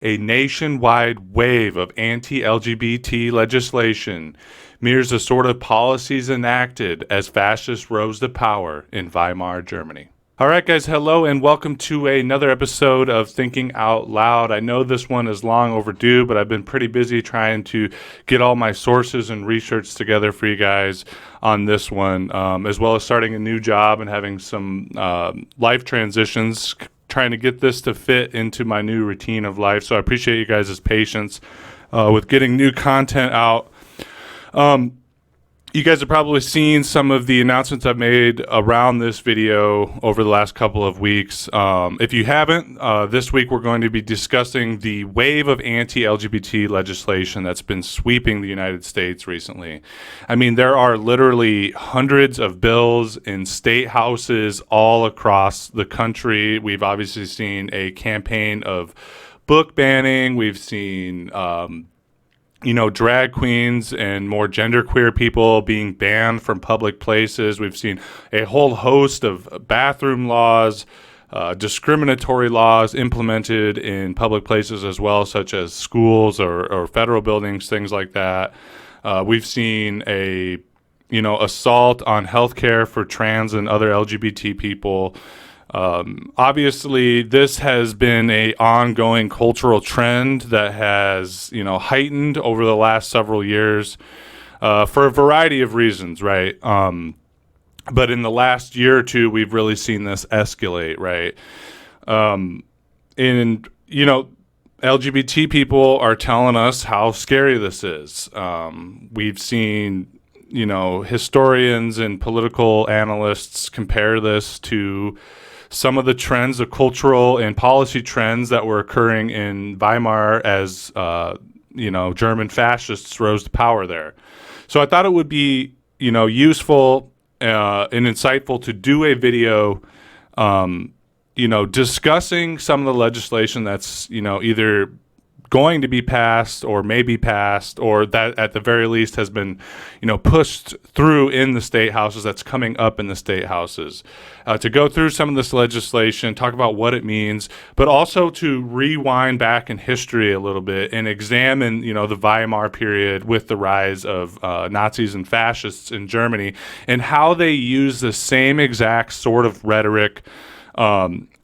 A nationwide wave of anti-LGBT legislation mirrors the sort of policies enacted as fascists rose to power in Weimar Germany. All right, guys, hello and welcome to another episode of Thinking Out Loud. I know this one is long overdue, but I've been pretty busy trying to get all my sources and research together for you guys on this one, as well as starting a new job and having some life transitions, trying to get this to fit into my new routine of life. So I appreciate you guys' patience with getting new content out. You guys have probably seen some of the announcements I've made around this video over the last couple of weeks. If you haven't, this week we're going to be discussing the wave of anti-LGBT legislation that's been sweeping the United States recently. I mean, there are literally hundreds of bills in state houses all across the country. We've obviously seen a campaign of book banning. We've seen drag queens and more genderqueer people being banned from public places. We've seen a whole host of bathroom laws, discriminatory laws implemented in public places as well, such as schools or federal buildings, things like that. We've seen assault on healthcare for trans and other LGBT people. Obviously, this has been a ongoing cultural trend that has, heightened over the last several years for a variety of reasons, right? But in the last year or two, we've really seen this escalate, right? LGBT people are telling us how scary this is. We've seen, historians and political analysts compare this to some of the trends, the cultural and policy trends that were occurring in Weimar as, German fascists rose to power there. So I thought it would be, useful and insightful to do a video, discussing some of the legislation that's, either going to be passed or may be passed, or that at the very least has been, pushed through in the state houses, that's coming up in the state houses, to go through some of this legislation, talk about what it means, but also to rewind back in history a little bit and examine, the Weimar period with the rise of Nazis and fascists in Germany and how they use the same exact sort of rhetoric,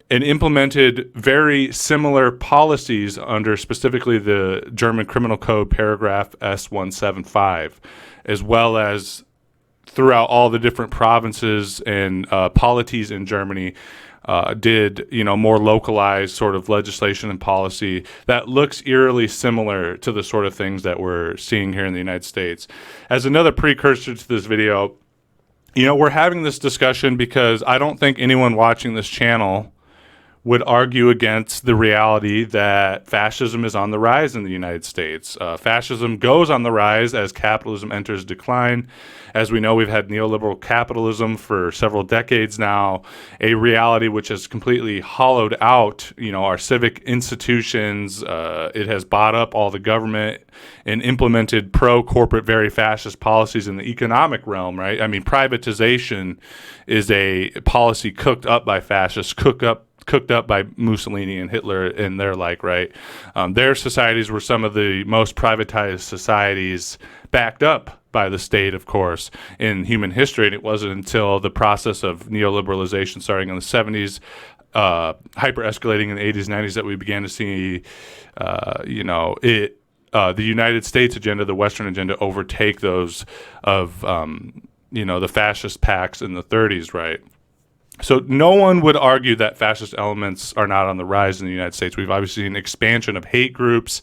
and implemented very similar policies under specifically the German Criminal Code Paragraph S175, as well as throughout all the different provinces and polities in Germany, did more localized sort of legislation and policy that looks eerily similar to the sort of things that we're seeing here in the United States. As another precursor to this video, we're having this discussion because I don't think anyone watching this channel would argue against the reality that fascism is on the rise in the United States. Fascism goes on the rise as capitalism enters decline. As we know, we've had neoliberal capitalism for several decades now, a reality which has completely hollowed out, our civic institutions. It has bought up all the government and implemented pro-corporate, very fascist policies in the economic realm, right? I mean, privatization is a policy cooked up by fascists, cooked up by Mussolini and Hitler and their like, right? Their societies were some of the most privatized societies, backed up by the state, of course, in human history. And it wasn't until the process of neoliberalization starting in the 70s, hyper-escalating in the 80s, 90s, that we began to see, the United States agenda, the Western agenda, overtake those of, the fascist pacts in the 30s, right? So no one would argue that fascist elements are not on the rise in the United States. We've obviously seen an expansion of hate groups.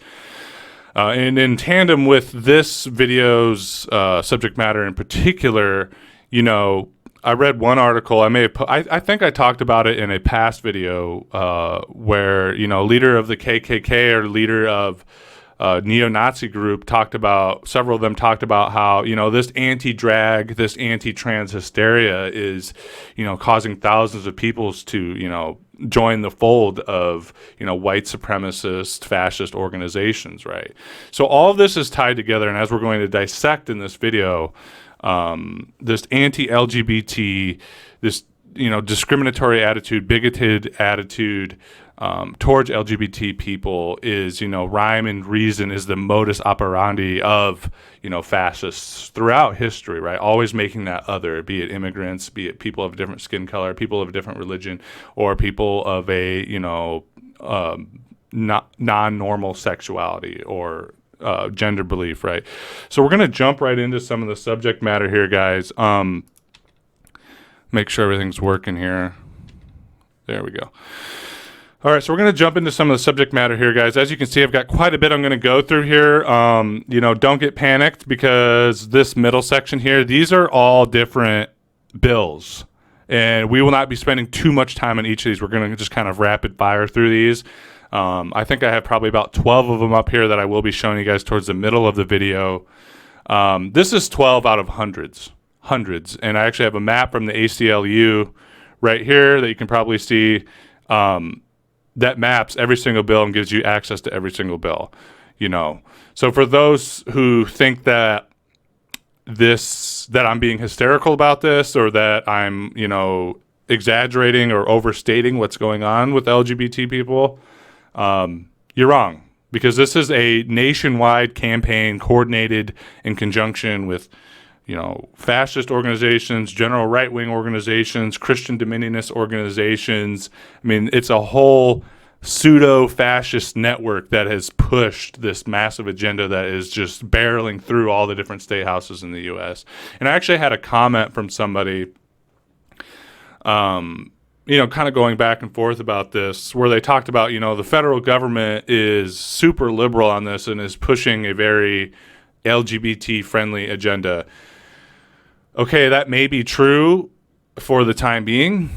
And in tandem with this video's subject matter in particular, I read one article. I think I talked about it in a past video where, leader of the KKK or leader of neo-Nazi group several of them talked about how, this anti-drag, this anti-trans hysteria is, causing thousands of people to, join the fold of, white supremacist, fascist organizations, right? So all of this is tied together, and as we're going to dissect in this video, this anti-LGBT, this, discriminatory attitude, bigoted attitude, towards LGBT people is, rhyme and reason is the modus operandi of, fascists throughout history, right? Always making that other, be it immigrants, be it people of a different skin color, people of a different religion, or people of a, non-normal sexuality or gender belief, right? So we're going to jump right into some of the subject matter here, guys. Make sure everything's working here. There we go. All right, so we're going to jump into some of the subject matter here, guys. As you can see, I've got quite a bit I'm going to go through here. Don't get panicked because this middle section here, these are all different bills. And we will not be spending too much time on each of these. We're going to just kind of rapid fire through these. I think I have probably about 12 of them up here that I will be showing you guys towards the middle of the video. This is 12 out of hundreds. And I actually have a map from the ACLU right here that you can probably see. That maps every single bill and gives you access to every single bill, So for those who think that I'm being hysterical about this, or that I'm, exaggerating or overstating what's going on with LGBT people, you're wrong, because this is a nationwide campaign coordinated in conjunction with fascist organizations, general right-wing organizations, Christian dominionist organizations. I mean, it's a whole pseudo-fascist network that has pushed this massive agenda that is just barreling through all the different state houses in the U.S. And I actually had a comment from somebody, kind of going back and forth about this, where they talked about, the federal government is super liberal on this and is pushing a very LGBT-friendly agenda. Okay, that may be true for the time being,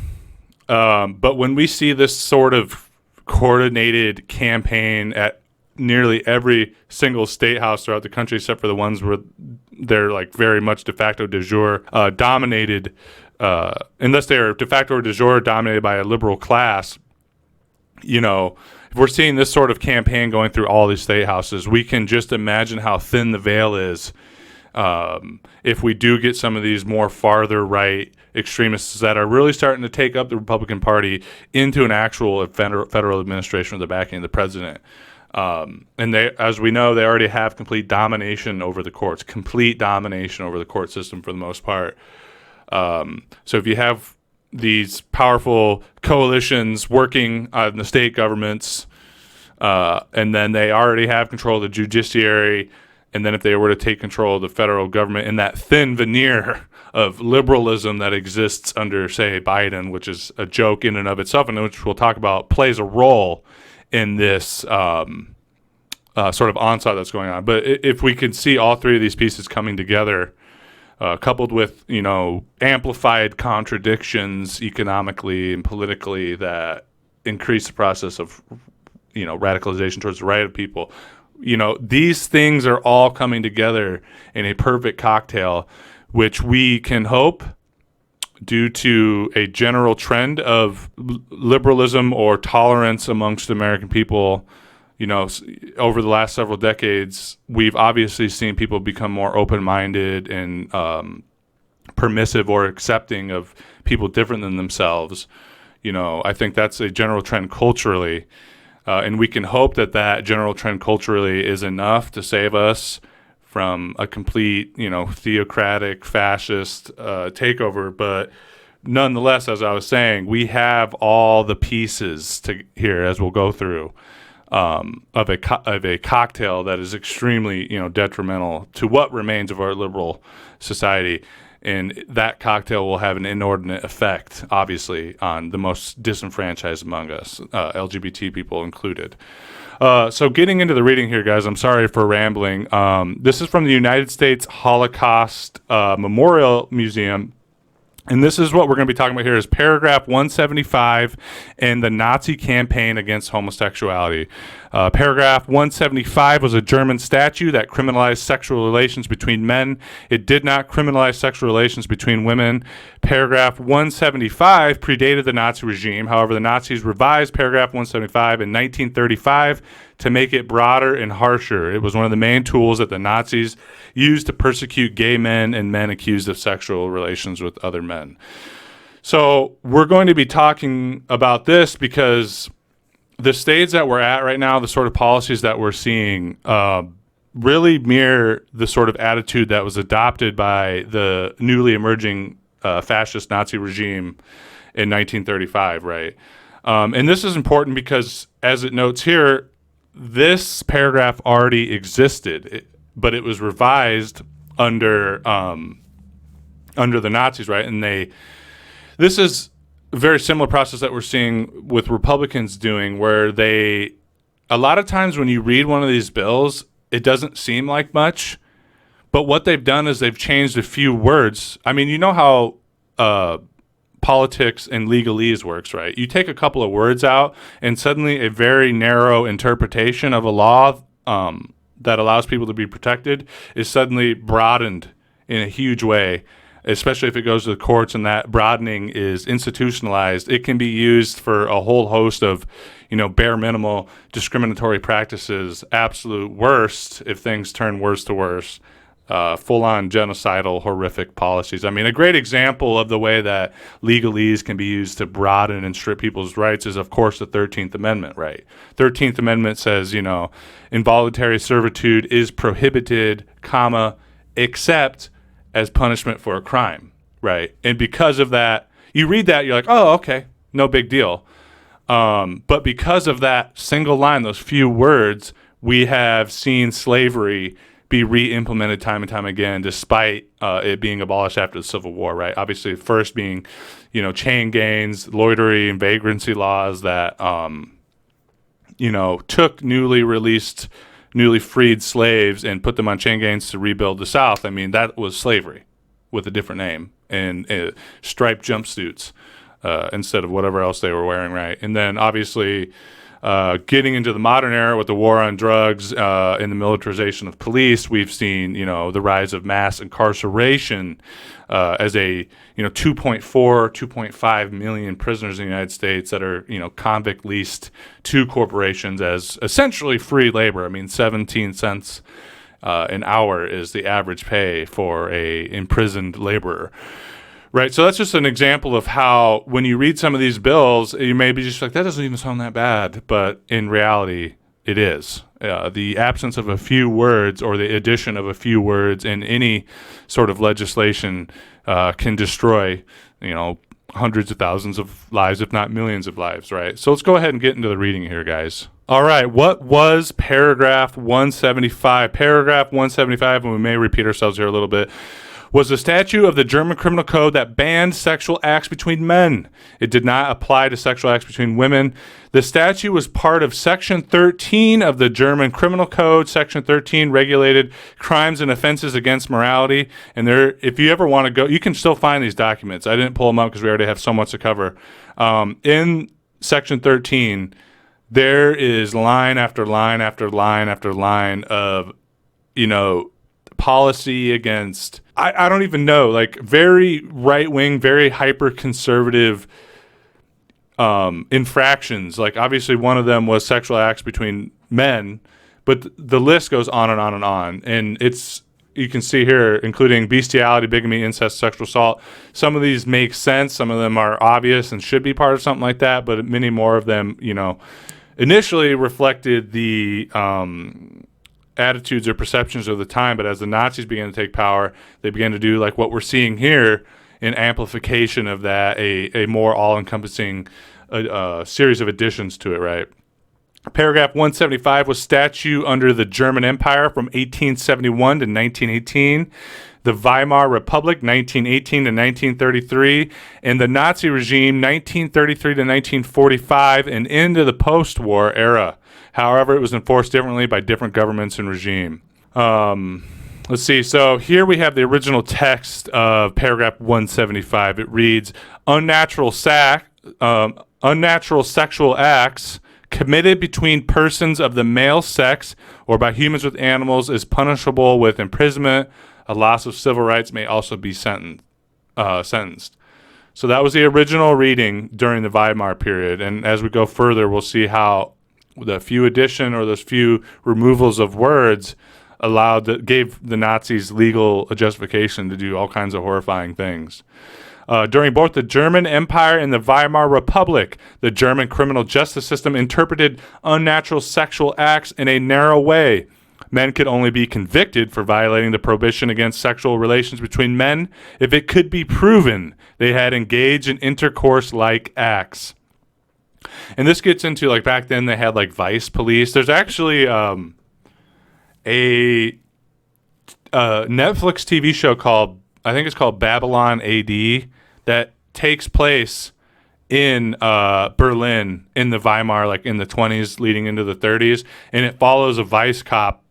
but when we see this sort of coordinated campaign at nearly every single state house throughout the country, except for the ones where they're like very much de facto de jure dominated, unless they're de facto or de jure dominated by a liberal class, if we're seeing this sort of campaign going through all these state houses, we can just imagine how thin the veil is if we do get some of these more farther right extremists that are really starting to take up the Republican Party into an actual federal administration with the backing of the president. And they, as we know, they already have complete domination over the court system for the most part. So if you have these powerful coalitions working on the state governments, and then they already have control of the judiciary, and then if they were to take control of the federal government in that thin veneer of liberalism that exists under, say, Biden, which is a joke in and of itself, and which we'll talk about, plays a role in this sort of onslaught that's going on. But if we can see all three of these pieces coming together, coupled with, amplified contradictions economically and politically that increase the process of, radicalization towards the right of people, these things are all coming together in a perfect cocktail, which we can hope, due to a general trend of liberalism or tolerance amongst American people, over the last several decades, we've obviously seen people become more open-minded and permissive or accepting of people different than themselves. I think that's a general trend culturally. And we can hope that that general trend culturally is enough to save us from a complete, theocratic, fascist takeover. But nonetheless, as I was saying, we have all the pieces to here, as we'll go through, of a cocktail that is extremely, detrimental to what remains of our liberal society. And that cocktail will have an inordinate effect, obviously, on the most disenfranchised among us, LGBT people included. So getting into the reading here, guys, I'm sorry for rambling. This is from the United States Holocaust Memorial Museum. And this is what we're going to be talking about here is paragraph 175 and the Nazi campaign against homosexuality. Paragraph 175 was a German statute that criminalized sexual relations between men. It did not criminalize sexual relations between women. Paragraph 175 predated the Nazi regime. However, the Nazis revised paragraph 175 in 1935 to make it broader and harsher. It was one of the main tools that the Nazis used to persecute gay men and men accused of sexual relations with other men. So we're going to be talking about this because the stage that we're at right now, the sort of policies that we're seeing, really mirror the sort of attitude that was adopted by the newly emerging fascist Nazi regime in 1935, right? And this is important because, as it notes here, this paragraph already existed, but it was revised under the Nazis, right? And this is a very similar process that we're seeing with Republicans doing, where a lot of times when you read one of these bills, it doesn't seem like much, but what they've done is they've changed a few words. I mean, you know how politics and legalese works, right? You take a couple of words out, and suddenly a very narrow interpretation of a law that allows people to be protected is suddenly broadened in a huge way, especially if it goes to the courts and that broadening is institutionalized. It can be used for a whole host of, bare minimal discriminatory practices, absolute worst if things turn worse to worse, full-on genocidal, horrific policies. I mean, a great example of the way that legalese can be used to broaden and strip people's rights is, of course, the 13th Amendment, right? 13th Amendment says, involuntary servitude is prohibited, except as punishment for a crime, right? And because of that, you read that, you're like, oh, okay, no big deal. But because of that single line, those few words, we have seen slavery be re-implemented time and time again, despite it being abolished after the Civil War, right? Obviously, first being, chain gangs, loitering, and vagrancy laws that, took newly freed slaves and put them on chain gangs to rebuild the South. I mean, that was slavery with a different name and striped jumpsuits instead of whatever else they were wearing, right? And then obviously getting into the modern era with the war on drugs and the militarization of police, we've seen, the rise of mass incarceration as a, 2.5 million prisoners in the United States that are, convict leased to corporations as essentially free labor. I mean, 17 cents an hour is the average pay for a imprisoned laborer. Right, so that's just an example of how when you read some of these bills, you may be just like, that doesn't even sound that bad, but in reality, it is. The absence of a few words or the addition of a few words in any sort of legislation can destroy, hundreds of thousands of lives, if not millions of lives, right? So let's go ahead and get into the reading here, guys. All right, what was paragraph 175? Paragraph 175, and we may repeat ourselves here a little bit, was a statute of the German Criminal Code that banned sexual acts between men. It did not apply to sexual acts between women. The statute was part of Section 13 of the German Criminal Code. Section 13 regulated crimes and offenses against morality. And if you ever want to go, you can still find these documents. I didn't pull them up because we already have so much to cover. In Section 13, there is line after line after line after line of, policy against, I don't even know, like very right-wing, very hyper-conservative infractions. Like obviously one of them was sexual acts between men, but the list goes on and on and on. And you can see here, including bestiality, bigamy, incest, sexual assault. Some of these make sense. Some of them are obvious and should be part of something like that, but many more of them, initially reflected the attitudes or perceptions of the time, but as the Nazis began to take power, they began to do like what we're seeing here, an amplification of that, a more all-encompassing series of additions to it, right? Paragraph 175 was statute under the German Empire from 1871 to 1918, the Weimar Republic 1918 to 1933, and the Nazi regime 1933 to 1945 and into the post-war era. However, it was enforced differently by different governments and regime. Let's see. So here we have the original text of paragraph 175. It reads, unnatural sexual acts committed between persons of the male sex or by humans with animals is punishable with imprisonment. A loss of civil rights may also be sentenced. So that was the original reading during the Weimar period. And as we go further, we'll see how the few addition or those few removals of words gave the Nazis legal justification to do all kinds of horrifying things. During both the German Empire and the Weimar Republic, the German criminal justice system interpreted unnatural sexual acts in a narrow way. Men could only be convicted for violating the prohibition against sexual relations between men if it could be proven they had engaged in intercourse-like acts. And this gets into, like, back then they had, like, vice police. There's actually a Netflix TV show called, I think it's called Babylon AD, that takes place in Berlin in the Weimar, like in the 20s leading into the 30s, and it follows a vice cop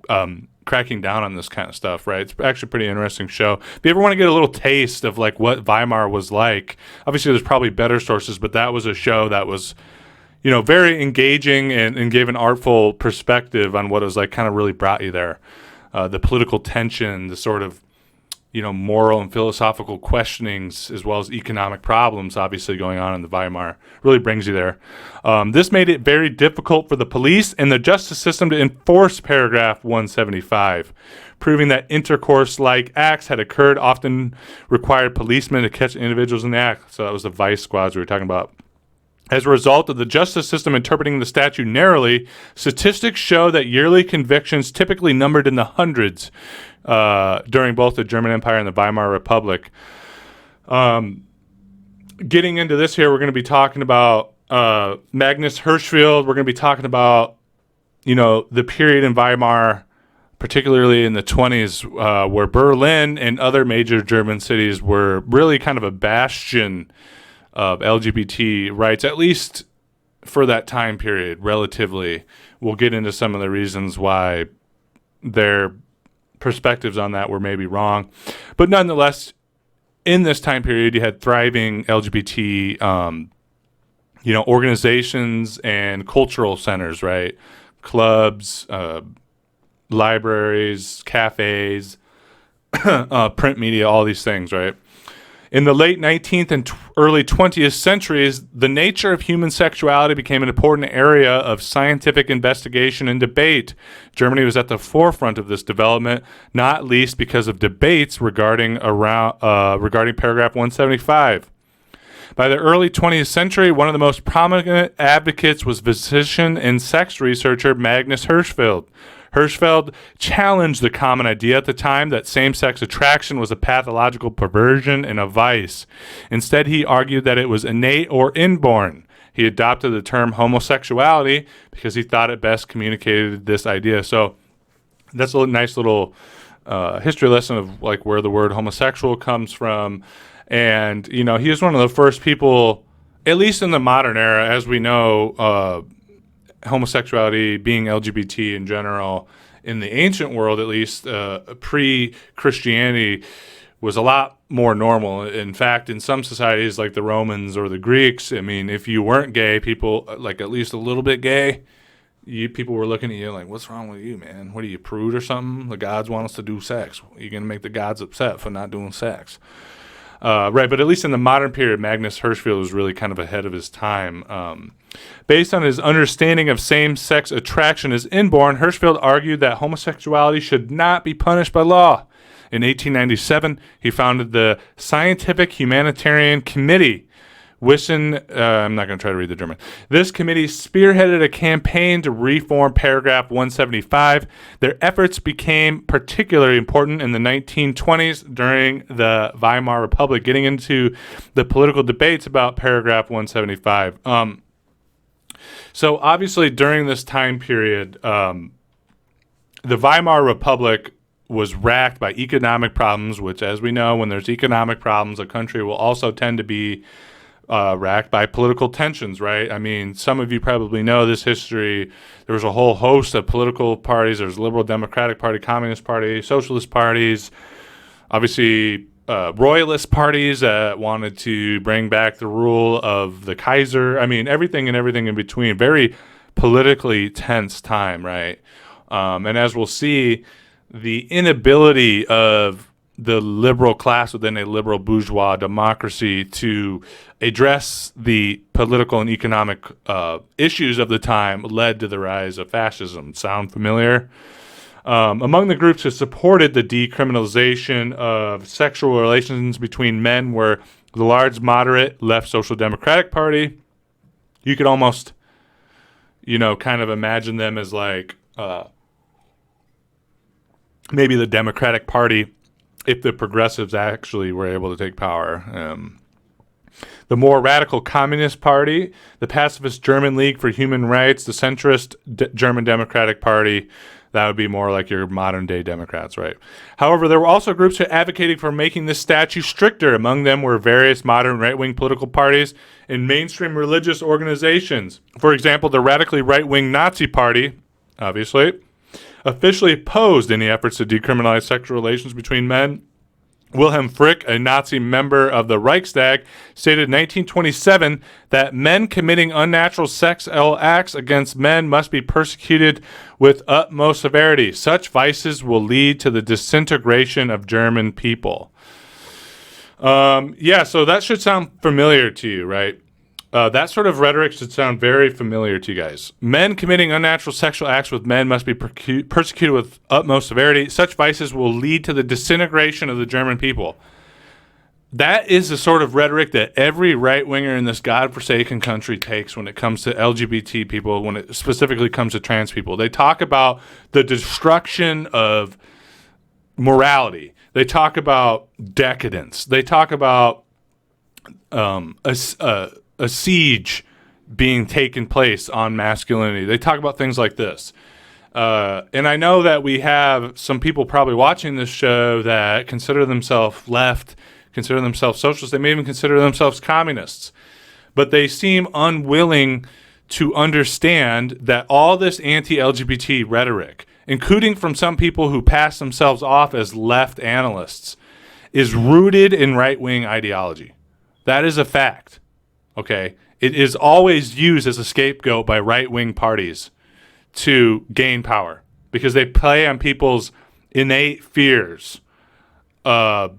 cracking down on this kind of stuff, right? It's actually a pretty interesting show. If you ever want to get a little taste of like what Weimar was like, obviously there's probably better sources, but that was a show that was, you know, very engaging and gave an artful perspective on what it was like, kind of really brought you there. The political tension, the sort of, you know, moral and philosophical questionings, as well as economic problems, obviously going on in the Weimar, really brings you there. This made it very difficult for the police and the justice system to enforce paragraph 175, proving that intercourse-like acts had occurred, often required policemen to catch individuals in the act. So that was the vice squads we were talking about. As a result of the justice system interpreting the statute narrowly, statistics show that yearly convictions typically numbered in the hundreds during both the German Empire and the Weimar Republic. Getting into this here, we're going to be talking about Magnus Hirschfeld. We're going to be talking about, you know, the period in Weimar, particularly in the 20s, where Berlin and other major German cities were really kind of a bastion of LGBT rights, at least for that time period, relatively. We'll get into some of the reasons why their perspectives on that were maybe wrong. But nonetheless, in this time period, you had thriving LGBT, you know, organizations and cultural centers, right? Clubs, libraries, cafes, print media, all these things, right? In the late 19th and early 20th centuries, the nature of human sexuality became an important area of scientific investigation and debate. Germany was at the forefront of this development, not least because of debates regarding paragraph 175. By the early 20th century, one of the most prominent advocates was physician and sex researcher Magnus Hirschfeld. Hirschfeld challenged the common idea at the time that same-sex attraction was a pathological perversion and a vice. Instead, he argued that it was innate or inborn. He adopted the term homosexuality because he thought it best communicated this idea. So that's a nice little history lesson of like where the word homosexual comes from. And, you know, he was one of the first people, at least in the modern era, as we know, homosexuality, being LGBT in general, in the ancient world at least, pre-Christianity, was a lot more normal. In fact, in some societies like the Romans or the Greeks, I mean, if you weren't gay, people, like at least a little bit gay, people were looking at you like, what's wrong with you, man? What are you, prude or something? The gods want us to do sex. You're going to make the gods upset for not doing sex. Right, but at least in the modern period, Magnus Hirschfeld was really kind of ahead of his time. Based on his understanding of same-sex attraction as inborn, Hirschfeld argued that homosexuality should not be punished by law. In 1897, he founded the Scientific Humanitarian Committee. I'm not going to try to read the German. This committee spearheaded a campaign to reform paragraph 175. Their efforts became particularly important in the 1920s during the Weimar Republic, getting into the political debates about paragraph 175. So obviously during this time period, the Weimar Republic was racked by economic problems, which, as we know, when there's economic problems, a country will also tend to be racked by political tensions, right? I mean, some of you probably know this history. There was a whole host of political parties. There's Liberal Democratic Party, Communist Party, Socialist parties, obviously Royalist parties that wanted to bring back the rule of the Kaiser. I mean, everything in between. Very politically tense time, right? And as we'll see, the inability of the liberal class within a liberal bourgeois democracy to address the political and economic issues of the time led to the rise of fascism. Sound familiar? Among the groups who supported the decriminalization of sexual relations between men were the large moderate left Social Democratic Party. You could almost, kind of imagine them as like maybe the Democratic Party if the progressives actually were able to take power. The more radical Communist Party, the pacifist German League for Human Rights, the centrist German Democratic Party. That would be more like your modern day Democrats, right? However, there were also groups advocating for making this statute stricter. Among them were various modern right-wing political parties and mainstream religious organizations. For example, the radically right-wing Nazi Party, obviously, officially opposed any efforts to decriminalize sexual relations between men. Wilhelm Frick, a Nazi member of the Reichstag, stated in 1927 that men committing unnatural sexual acts against men must be persecuted with utmost severity. Such vices will lead to the disintegration of German people. So that should sound familiar to you, right? That sort of rhetoric should sound very familiar to you guys. Men committing unnatural sexual acts with men must be persecuted with utmost severity. Such vices will lead to the disintegration of the German people. That is the sort of rhetoric that every right-winger in this godforsaken country takes when it comes to LGBT people, when it specifically comes to trans people. They talk about the destruction of morality. They talk about decadence. They talk about a siege being taken place on masculinity. They talk about things like this. And I know that we have some people probably watching this show that consider themselves left, consider themselves socialists. They may even consider themselves communists. But they seem unwilling to understand that all this anti-LGBT rhetoric, including from some people who pass themselves off as left analysts, is rooted in right-wing ideology. That is a fact. Okay, it is always used as a scapegoat by right-wing parties to gain power because they play on people's innate fears of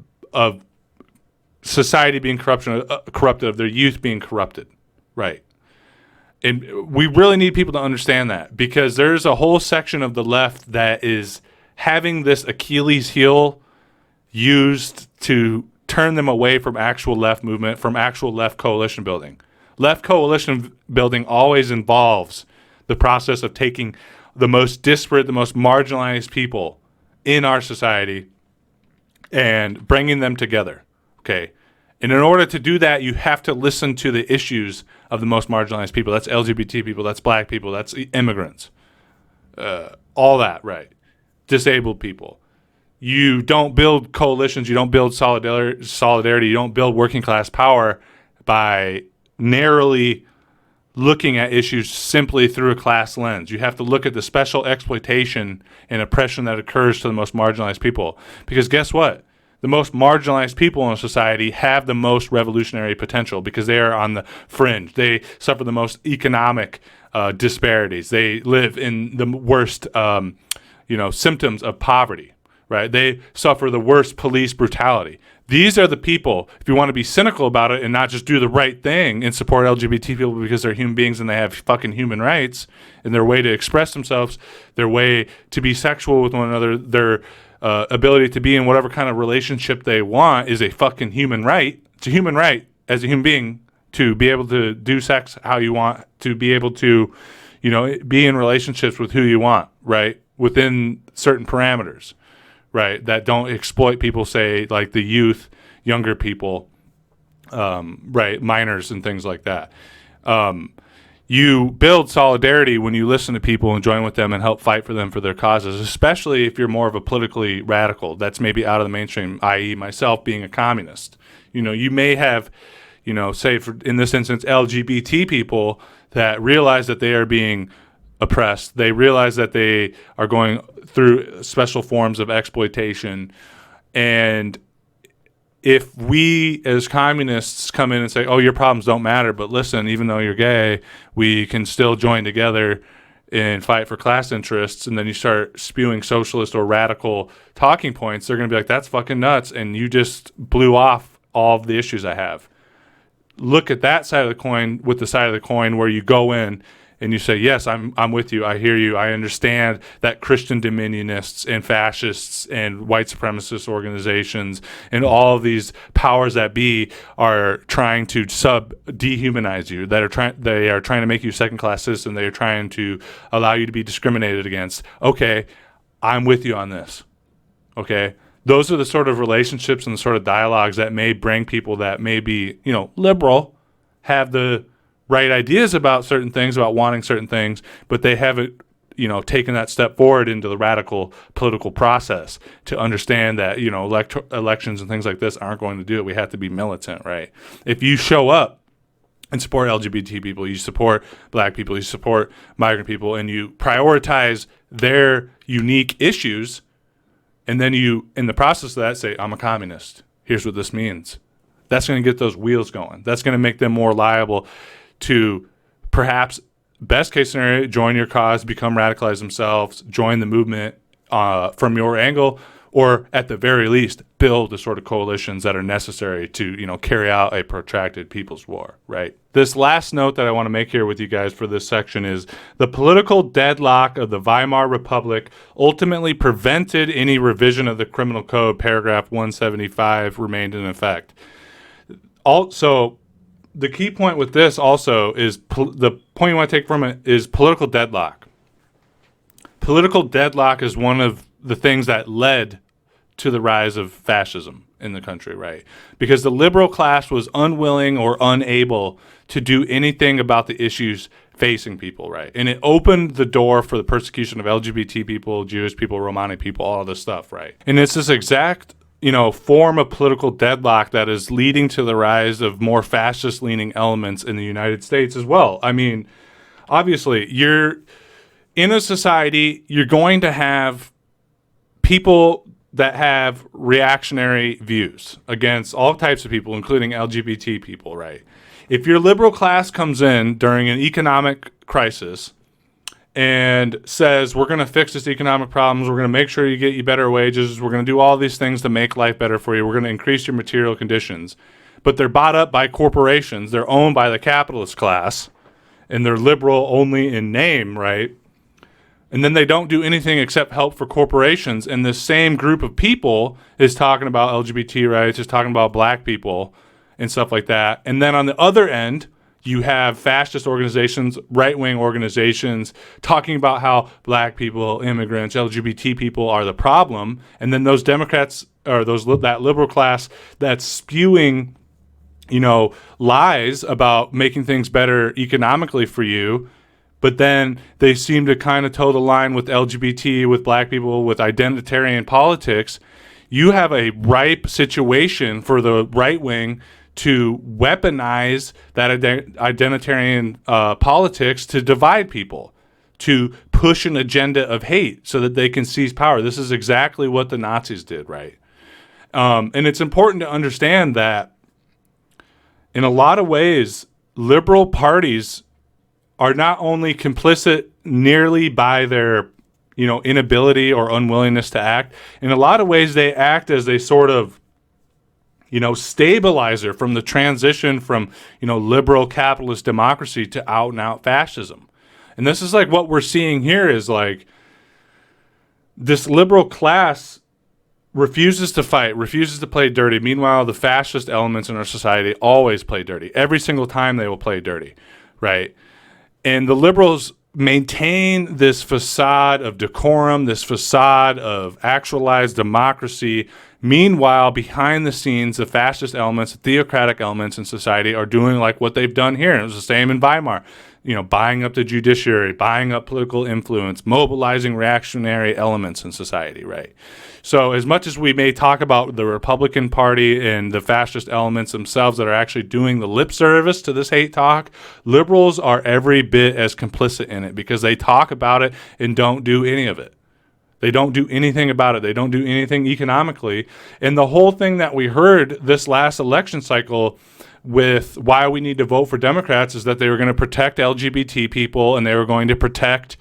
society being corrupted, of their youth being corrupted, right? And we really need people to understand that because there's a whole section of the left that is having this Achilles heel used to turn them away from actual left movement, from actual left coalition building. Left coalition building always involves the process of taking the most disparate, the most marginalized people in our society and bringing them together, okay? And in order to do that, you have to listen to the issues of the most marginalized people. That's LGBT people, that's black people, that's immigrants, all that, right? Disabled people. You don't build coalitions, you don't build solidarity, you don't build working class power by narrowly looking at issues simply through a class lens. You have to look at the special exploitation and oppression that occurs to the most marginalized people. Because guess what? The most marginalized people in a society have the most revolutionary potential because they are on the fringe. They suffer the most economic disparities. They live in the worst symptoms of poverty. Right? They suffer the worst police brutality. These are the people, if you want to be cynical about it and not just do the right thing and support LGBT people because they're human beings and they have fucking human rights and their way to express themselves, their way to be sexual with one another, their ability to be in whatever kind of relationship they want is a fucking human right. It's a human right as a human being to be able to do sex how you want, to be able to, be in relationships with who you want, right? Within certain parameters. Right, that don't exploit people, say, like the youth, younger people, right, minors and things like that. You build solidarity when you listen to people and join with them and help fight for them for their causes, especially if you're more of a politically radical that's maybe out of the mainstream, i.e. myself being a communist. You may have, say, in this instance, LGBT people that realize that they are being oppressed. They realize that they are going through special forms of exploitation. And if we as communists come in and say, oh, your problems don't matter, but listen, even though you're gay, we can still join together and fight for class interests, and then you start spewing socialist or radical talking points, they're going to be like, that's fucking nuts, and you just blew off all of the issues I have. Look at that side of the coin with the side of the coin where you go in and you say, yes, I'm with you, I hear you, I understand that Christian dominionists and fascists and white supremacist organizations and all of these powers that be are trying to dehumanize you, they are trying to make you second-class citizen, they are trying to allow you to be discriminated against. Okay, I'm with you on this. Okay, those are the sort of relationships and the sort of dialogues that may bring people that may be, liberal, have the right ideas about certain things, about wanting certain things, but they haven't, taken that step forward into the radical political process to understand that, elections and things like this aren't going to do it. We have to be militant, right? If you show up and support LGBT people, you support black people, you support migrant people, and you prioritize their unique issues, and then you, in the process of that, say, I'm a communist. Here's what this means. That's going to get those wheels going. That's going to make them more liable to perhaps, best case scenario, join your cause, become radicalized themselves, join the movement from your angle, or at the very least, build the sort of coalitions that are necessary to, carry out a protracted people's war, right? This last note that I want to make here with you guys for this section is the political deadlock of the Weimar Republic ultimately prevented any revision of the Criminal Code Paragraph 175 remained in effect. Also, the key point with this also is the point you want to take from it is political deadlock. Political deadlock is one of the things that led to the rise of fascism in the country, right? Because the liberal class was unwilling or unable to do anything about the issues facing people, right? And it opened the door for the persecution of LGBT people, Jewish people, Romani people, all this stuff, right? And it's this exact form of political deadlock that is leading to the rise of more fascist-leaning elements in the United States as well. I mean, obviously, you're in a society, you're going to have people that have reactionary views against all types of people, including LGBT people, right? If your liberal class comes in during an economic crisis and says, we're going to fix this economic problems, we're going to make sure you get you better wages, we're going to do all these things to make life better for you, we're going to increase your material conditions, but they're bought up by corporations, they're owned by the capitalist class, and they're liberal only in name, right? And then they don't do anything except help for corporations, and this same group of people is talking about LGBT rights, is talking about black people and stuff like that. And then on the other end, you have fascist organizations, right-wing organizations talking about how black people, immigrants, LGBT people are the problem. And then those Democrats or that liberal class that's spewing, lies about making things better economically for you. But then they seem to kind of toe the line with LGBT, with black people, with identitarian politics. You have a ripe situation for the right wing to weaponize that identitarian politics to divide people, to push an agenda of hate so that they can seize power. This is exactly what the Nazis did, right? And it's important to understand that in a lot of ways, liberal parties are not only complicit nearly by their inability or unwillingness to act. In a lot of ways, they act as a sort of stabilizer from the transition from, liberal capitalist democracy to out and out fascism. And this is like what we're seeing here is like this liberal class refuses to fight, refuses to play dirty. Meanwhile, the fascist elements in our society always play dirty. Every single time they will play dirty, right? And the liberals maintain this facade of decorum, this facade of actualized democracy. Meanwhile, behind the scenes, the fascist elements, the theocratic elements in society are doing like what they've done here. And it was the same in Weimar, buying up the judiciary, buying up political influence, mobilizing reactionary elements in society, right? So as much as we may talk about the Republican Party and the fascist elements themselves that are actually doing the lip service to this hate talk, liberals are every bit as complicit in it because they talk about it and don't do any of it. They don't do anything about it. They don't do anything economically. And the whole thing that we heard this last election cycle with why we need to vote for Democrats is that they were going to protect LGBT people and they were going to protect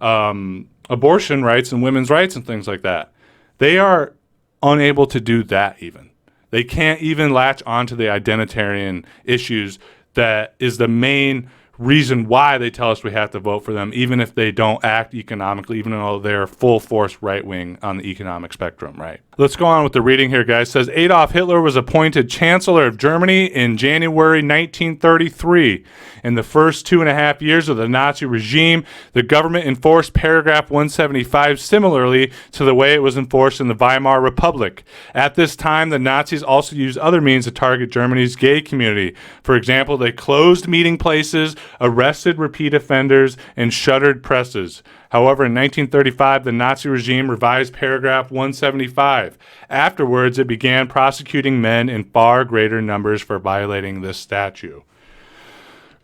abortion rights and women's rights and things like that. They are unable to do that even. They can't even latch onto the identitarian issues that is the main reason why they tell us we have to vote for them, even if they don't act economically, even though they're full force right wing on the economic spectrum, right? Let's go on with the reading here, guys. It says Adolf Hitler was appointed Chancellor of Germany in January 1933. In the first 2.5 years of the Nazi regime, the government enforced paragraph 175 similarly to the way it was enforced in the Weimar Republic. At this time, the Nazis also used other means to target Germany's gay community. For example, they closed meeting places, arrested repeat offenders, and shuttered presses. However, in 1935, the Nazi regime revised paragraph 175. Afterwards, it began prosecuting men in far greater numbers for violating this statute.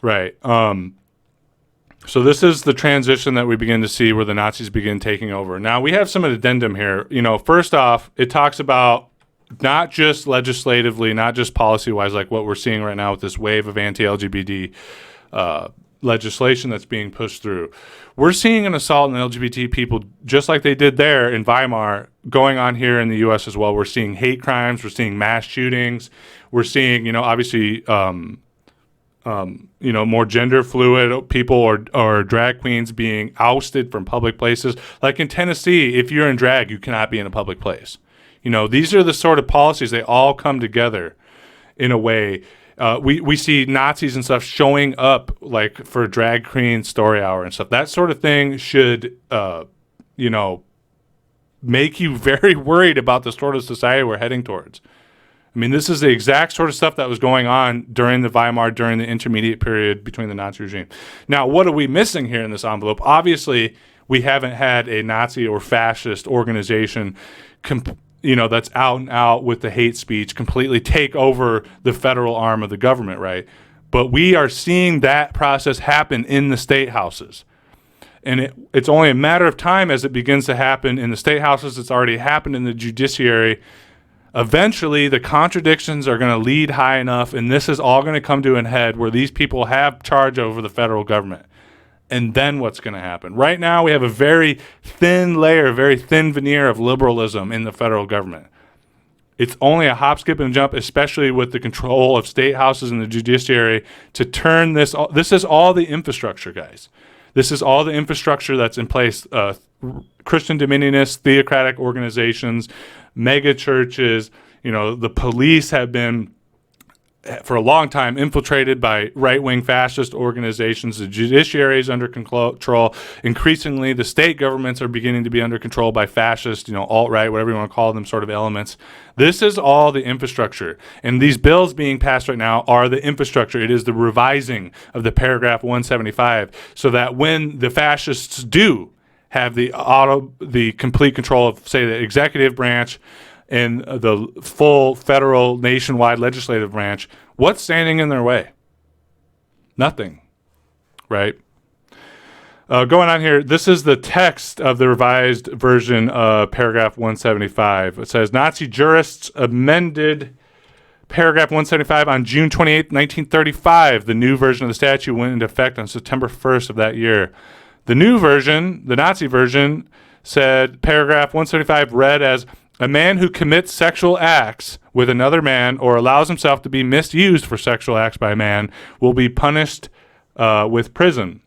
Right. So this is the transition that we begin to see where the Nazis begin taking over. Now, we have some addendum here. First off, it talks about not just legislatively, not just policy-wise, like what we're seeing right now with this wave of anti-LGBT legislation that's being pushed through. We're seeing an assault on LGBT people, just like they did there in Weimar, going on here in the U.S. as well. We're seeing hate crimes. We're seeing mass shootings. We're seeing, obviously, more gender fluid people or drag queens being ousted from public places. Like in Tennessee, if you're in drag, you cannot be in a public place. These are the sort of policies, they all come together in a way. We see Nazis and stuff showing up like for drag queen story hour and stuff. That sort of thing should, make you very worried about the sort of society we're heading towards. I mean, this is the exact sort of stuff that was going on during the Weimar, during the intermediate period between the Nazi regime. Now, what are we missing here in this envelope? Obviously, we haven't had a Nazi or fascist organization that's out and out with the hate speech, completely take over the federal arm of the government, right? But we are seeing that process happen in the state houses. And it's only a matter of time as it begins to happen in the state houses. It's already happened in the judiciary. Eventually, the contradictions are going to lead high enough, and this is all going to come to an head where these people have charge over the federal government. And then what's going to happen? Right now, we have a very thin layer, very thin veneer of liberalism in the federal government. It's only a hop, skip, and jump, especially with the control of state houses and the judiciary, to turn this. This is all the infrastructure, guys. This is all the infrastructure that's in place. Christian dominionist, theocratic organizations, mega churches. The police have been, for a long time, infiltrated by right-wing fascist organizations. The judiciary is under control. Increasingly, the state governments are beginning to be under control by fascist, alt-right, whatever you want to call them, sort of elements. This is all the infrastructure. And these bills being passed right now are the infrastructure. It is the revising of the paragraph 175 so that when the fascists do have the complete control of, say, the executive branch and the full federal nationwide legislative branch, what's standing in their way? Nothing, right? Going on here, this is the text of the revised version of paragraph 175. It says, Nazi jurists amended paragraph 175 on June 28, 1935. The new version of the statute went into effect on September 1st of that year. The new version, the Nazi version, said paragraph 175 read as, a man who commits sexual acts with another man or allows himself to be misused for sexual acts by a man will be punished with prison.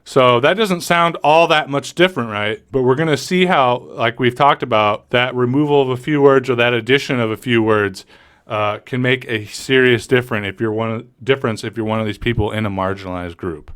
So that doesn't sound all that much different, right? But we're going to see how, like we've talked about, that removal of a few words or that addition of a few words can make a serious difference if you're one of these people in a marginalized group,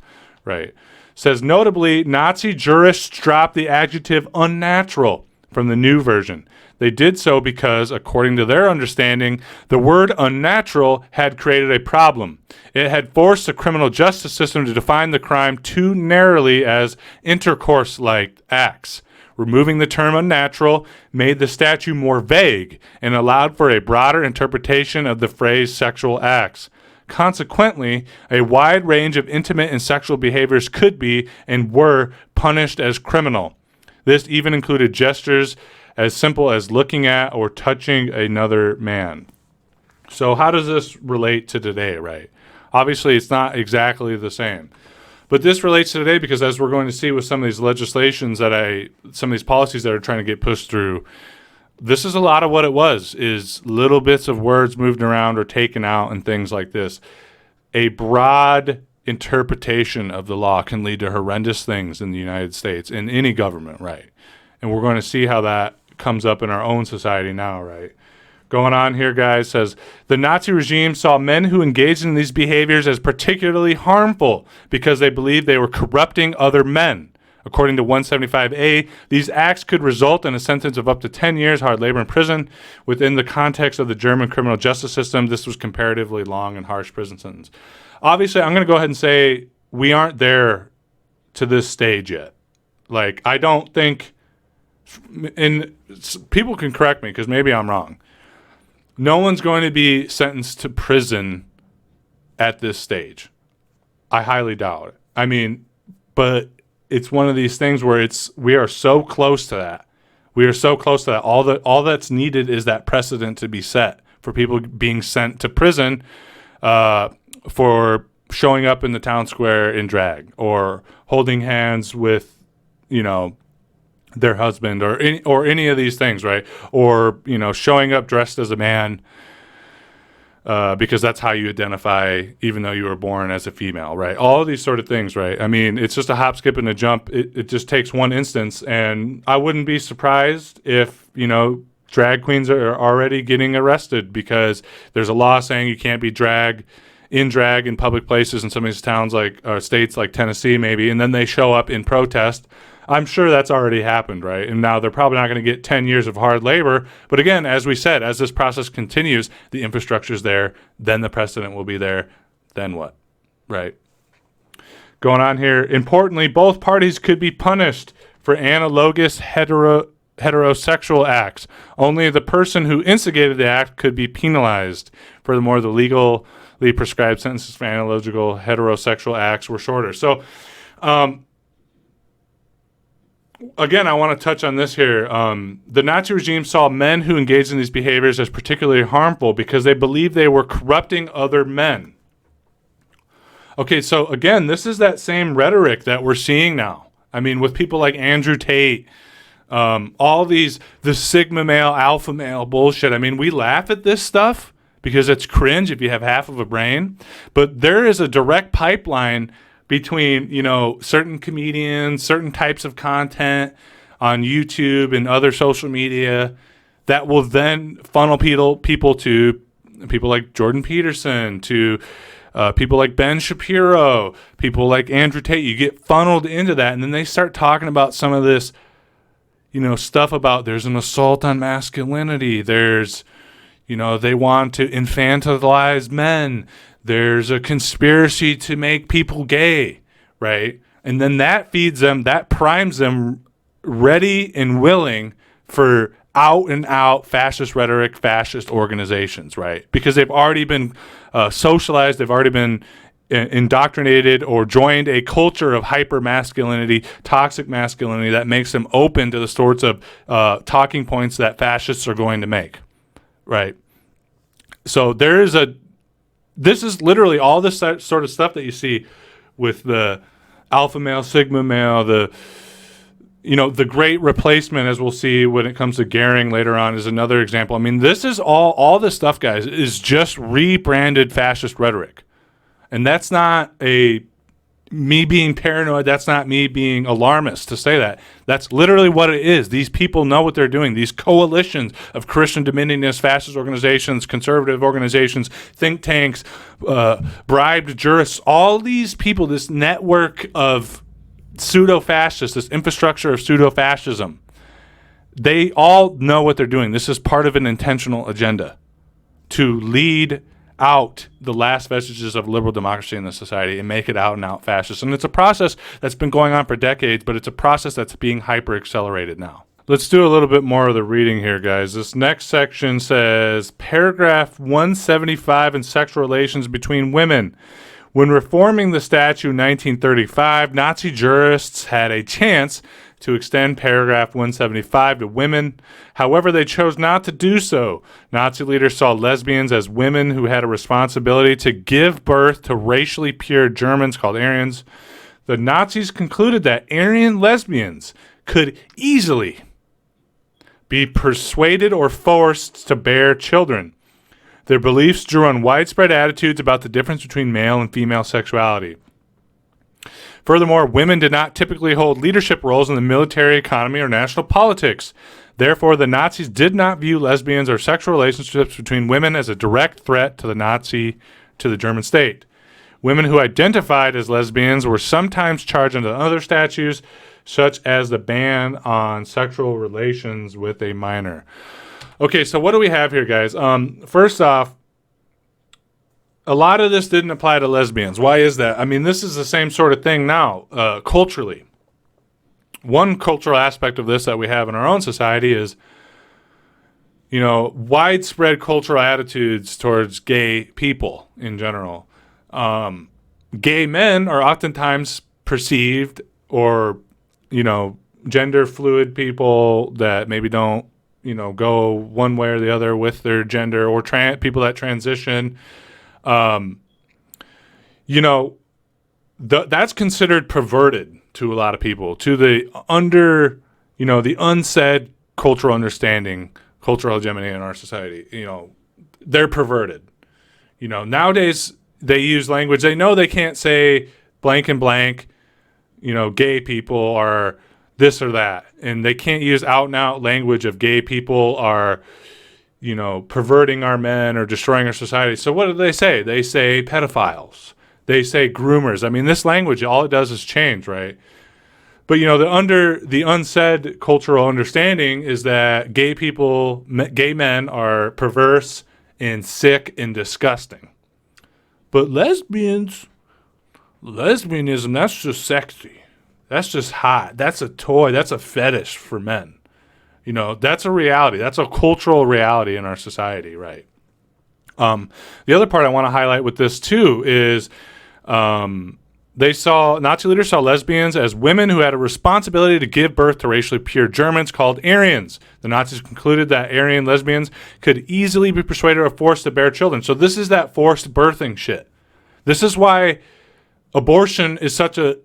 right? Says, notably, Nazi jurists dropped the adjective unnatural from the new version. They did so because, according to their understanding, the word unnatural had created a problem. It had forced the criminal justice system to define the crime too narrowly as intercourse-like acts. Removing the term unnatural made the statute more vague and allowed for a broader interpretation of the phrase sexual acts. Consequently, a wide range of intimate and sexual behaviors could be and were punished as criminal. This even included gestures as simple as looking at or touching another man. So how does this relate to today, right? Obviously, it's not exactly the same. But this relates to today because, as we're going to see with some of these legislations some of these policies that are trying to get pushed through, this is a lot of what it was, is little bits of words moved around or taken out and things like this. a broad interpretation of the law can lead to horrendous things in the United States, in any government, right? And we're going to see how that comes up in our own society now, right? Going on here, guys, says, the Nazi regime saw men who engaged in these behaviors as particularly harmful because they believed they were corrupting other men. According to 175A, these acts could result in a sentence of up to 10 years hard labor in prison. Within the context of the German criminal justice system, this was comparatively long and harsh prison sentence. Obviously, I'm going to go ahead and say we aren't there to this stage yet. Like, I don't think, and people can correct me because maybe I'm wrong. No one's going to be sentenced to prison at this stage. I highly doubt it. I mean, but it's one of these things where we are so close to that. We are so close to that. All that's needed is that precedent to be set for people being sent to prison for showing up in the town square in drag or holding hands with, their husband or any of these things, right? Or, showing up dressed as a man because that's how you identify even though you were born as a female, right? All of these sort of things, right? I mean, it's just a hop, skip, and a jump. It just takes one instance, and I wouldn't be surprised if, drag queens are already getting arrested because there's a law saying you can't be in drag in public places in some of these towns or states like Tennessee maybe, and then they show up in protest. I'm sure that's already happened, right? And now they're probably not going to get 10 years of hard labor. But again, as we said, as this process continues, the infrastructure's there, then the precedent will be there. Then what, right? Going on here, importantly, both parties could be punished for analogous heterosexual acts. Only the person who instigated the act could be penalized. Furthermore, the legally prescribed sentences for analogical heterosexual acts were shorter. So, again, I want to touch on this here. The Nazi regime saw men who engaged in these behaviors as particularly harmful because they believed they were corrupting other men. Okay, so again, this is that same rhetoric that we're seeing now. I mean, with people like Andrew Tate, all the sigma male, alpha male bullshit. I mean, we laugh at this stuff because it's cringe if you have half of a brain. But there is a direct pipeline between, certain comedians, certain types of content on YouTube and other social media that will then funnel people to people like Jordan Peterson, to people like Ben Shapiro, people like Andrew Tate. You get funneled into that, and then they start talking about some of this, stuff about there's an assault on masculinity. There's, they want to infantilize men. There's a conspiracy to make people gay, right? And then that feeds them, that primes them ready and willing for out and out fascist rhetoric, fascist organizations, right? Because they've already been socialized, they've already been indoctrinated or joined a culture of hyper masculinity, toxic masculinity that makes them open to the sorts of talking points that fascists are going to make, right? So this is literally all this sort of stuff that you see with the alpha male, sigma male, the great replacement, as we'll see when it comes to Goering later on, is another example. I mean, this is all this stuff, guys, is just rebranded fascist rhetoric. And that's not me being paranoid. That's not me being alarmist to say that. That's literally what it is. These people know what they're doing. These coalitions of Christian dominionist fascist organizations, conservative organizations, think tanks, bribed jurists, all these people, this network of pseudo-fascists, this infrastructure of pseudo-fascism, they all know what they're doing. This is part of an intentional agenda to lead out the last vestiges of liberal democracy in the society and make it out and out fascist. And it's a process that's been going on for decades, but it's a process that's being hyper accelerated now. Let's do a little bit more of the reading here, guys. This next section says, paragraph 175 in sexual relations between women. When reforming the statute in 1935, Nazi jurists had a chance to extend paragraph 175 to women. However, they chose not to do so. Nazi leaders saw lesbians as women who had a responsibility to give birth to racially pure Germans called Aryans. The Nazis concluded that Aryan lesbians could easily be persuaded or forced to bear children. Their beliefs drew on widespread attitudes about the difference between male and female sexuality. Furthermore, women did not typically hold leadership roles in the military, economy, or national politics. Therefore, the Nazis did not view lesbians or sexual relationships between women as a direct threat to the German state. Women who identified as lesbians were sometimes charged under other statutes, such as the ban on sexual relations with a minor. Okay, so what do we have here, guys? First off, a lot of this didn't apply to lesbians. Why is that? I mean, this is the same sort of thing now, culturally. One cultural aspect of this that we have in our own society is, widespread cultural attitudes towards gay people in general. Gay men are oftentimes perceived, or, gender fluid people that maybe don't, go one way or the other with their gender, or people that transition. That's considered perverted to a lot of people, to the the unsaid cultural understanding, cultural hegemony in our society. They're perverted. Nowadays they use language. They know they can't say blank and blank, gay people are this or that. And they can't use out and out language of gay people are, perverting our men or destroying our society. So what do they say? They say pedophiles. They say groomers. I mean, this language, all it does is change, right? But, the unsaid cultural understanding is that gay men are perverse and sick and disgusting. But lesbianism, that's just sexy. That's just hot. That's a toy. That's a fetish for men. That's a reality. That's a cultural reality in our society, right? The other part I want to highlight with this too is Nazi leaders saw lesbians as women who had a responsibility to give birth to racially pure Germans called Aryans. The Nazis concluded that Aryan lesbians could easily be persuaded or forced to bear children. So this is that forced birthing shit. This is why abortion is such a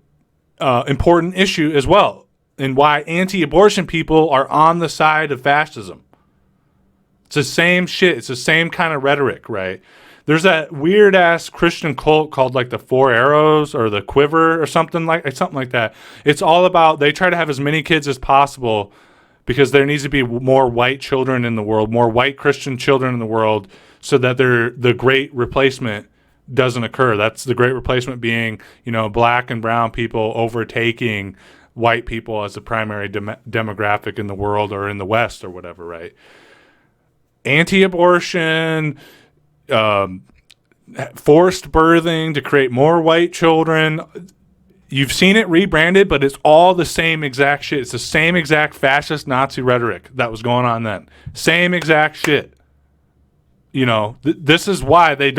important issue as well, and why anti-abortion people are on the side of fascism. It's the same shit. It's the same kind of rhetoric, right? There's that weird ass Christian cult called like the Four Arrows or the Quiver or something like that. It's all about, they try to have as many kids as possible because there needs to be more white children in the world, more white Christian children in the world, so that the great replacement doesn't occur. That's the great replacement being, black and brown people overtaking white people as the primary demographic in the world or in the West or whatever, right? Anti-abortion, forced birthing to create more white children. You've seen it rebranded, but it's all the same exact shit. It's the same exact fascist Nazi rhetoric that was going on then. Same exact shit. This is why they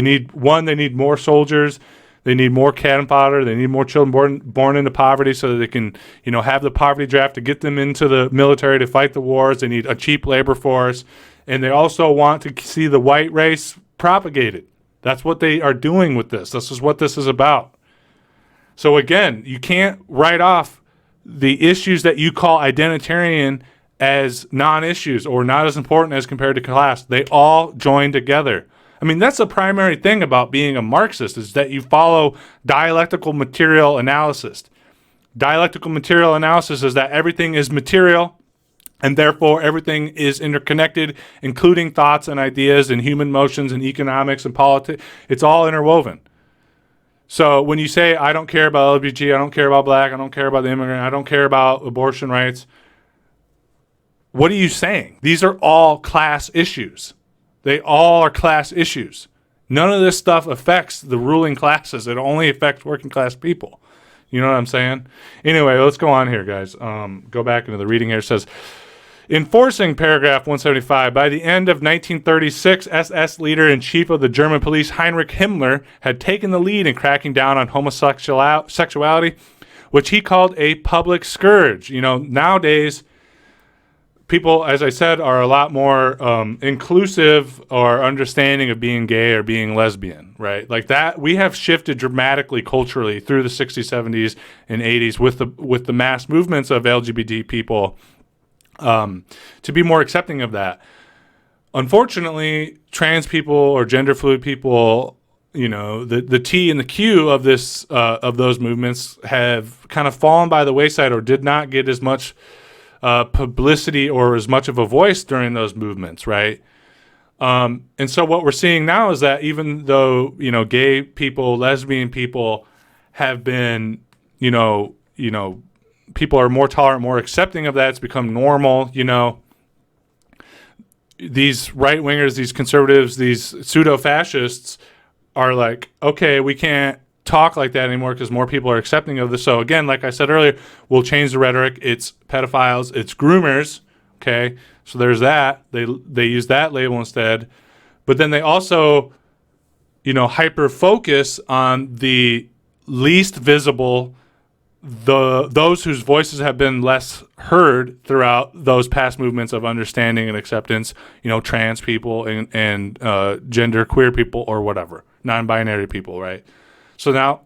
need more soldiers. They need more cannon fodder. They need more children born into poverty so that they can, have the poverty draft to get them into the military to fight the wars. They need a cheap labor force. And they also want to see the white race propagated. That's what they are doing with this. This is what this is about. So again, you can't write off the issues that you call identitarian as non-issues or not as important as compared to class. They all join together. I mean, that's the primary thing about being a Marxist, is that you follow dialectical material analysis. Dialectical material analysis is that everything is material, and therefore everything is interconnected, including thoughts and ideas and human motions and economics and politics. It's all interwoven. So when you say, I don't care about LGBT, I don't care about black, I don't care about the immigrant, I don't care about abortion rights, what are you saying? These are all class issues. They all are class issues. None of this stuff affects the ruling classes. It only affects working class people. You know what I'm saying? Anyway, let's go on here, guys. Go back into the reading here. It says, enforcing paragraph 175, by the end of 1936, SS leader and chief of the German police Heinrich Himmler had taken the lead in cracking down on homosexuality, which he called a public scourge. Nowadays, people, as I said, are a lot more inclusive or understanding of being gay or being lesbian, right? Like that, we have shifted dramatically culturally through the 60s, 70s, and 80s with the mass movements of LGBT people to be more accepting of that. Unfortunately, trans people or gender fluid people, the T and the Q of this of those movements have kind of fallen by the wayside or did not get as much publicity or as much of a voice during those movements, right? And so what we're seeing now is that even though, gay people, lesbian people have been, people are more tolerant, more accepting of that. It's become normal, These right-wingers, these conservatives, these pseudo-fascists are like, okay, we can't talk like that anymore because more people are accepting of this. So again, like I said earlier, we'll change the rhetoric. It's pedophiles, it's groomers, okay? So there's that. They use that label instead. But then they also, hyper focus on the least visible, those whose voices have been less heard throughout those past movements of understanding and acceptance, trans people and gender queer people or whatever, non-binary people, right? So now,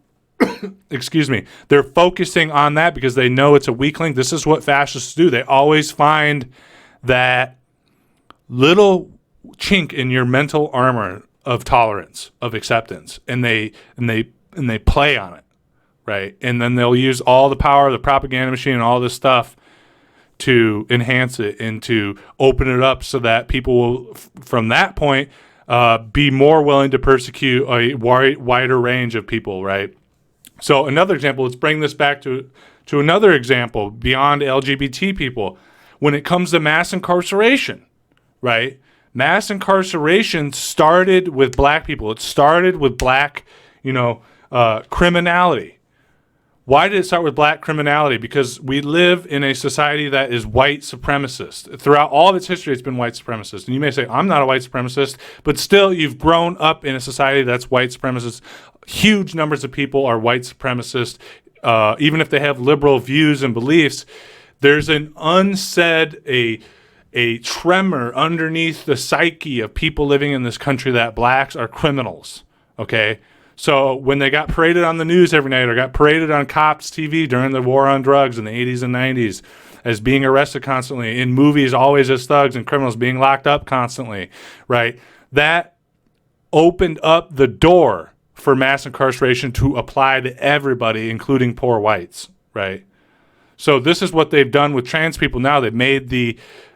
excuse me, they're focusing on that because they know it's a weak link. This is what fascists do. They always find that little chink in your mental armor of tolerance, of acceptance, and they play on it, right? And then they'll use all the power of the propaganda machine and all this stuff to enhance it and to open it up so that people will, from that point, be more willing to persecute a wider range of people, right? So another example, let's bring this back to another example beyond LGBT people. When it comes to mass incarceration, right? Mass incarceration started with black people. It started with black, criminality. Why did it start with black criminality? Because we live in a society that is white supremacist. Throughout all of its history, it's been white supremacist. And you may say, I'm not a white supremacist, but still you've grown up in a society that's white supremacist. Huge numbers of people are white supremacist. Even if they have liberal views and beliefs, there's an unsaid, a tremor underneath the psyche of people living in this country that blacks are criminals, okay? So when they got paraded on the news every night or got paraded on cops TV during the war on drugs in the 80s and 90s as being arrested constantly, in movies always as thugs and criminals being locked up constantly, right? That opened up the door for mass incarceration to apply to everybody, including poor whites, right? So this is what they've done with trans people now. They've made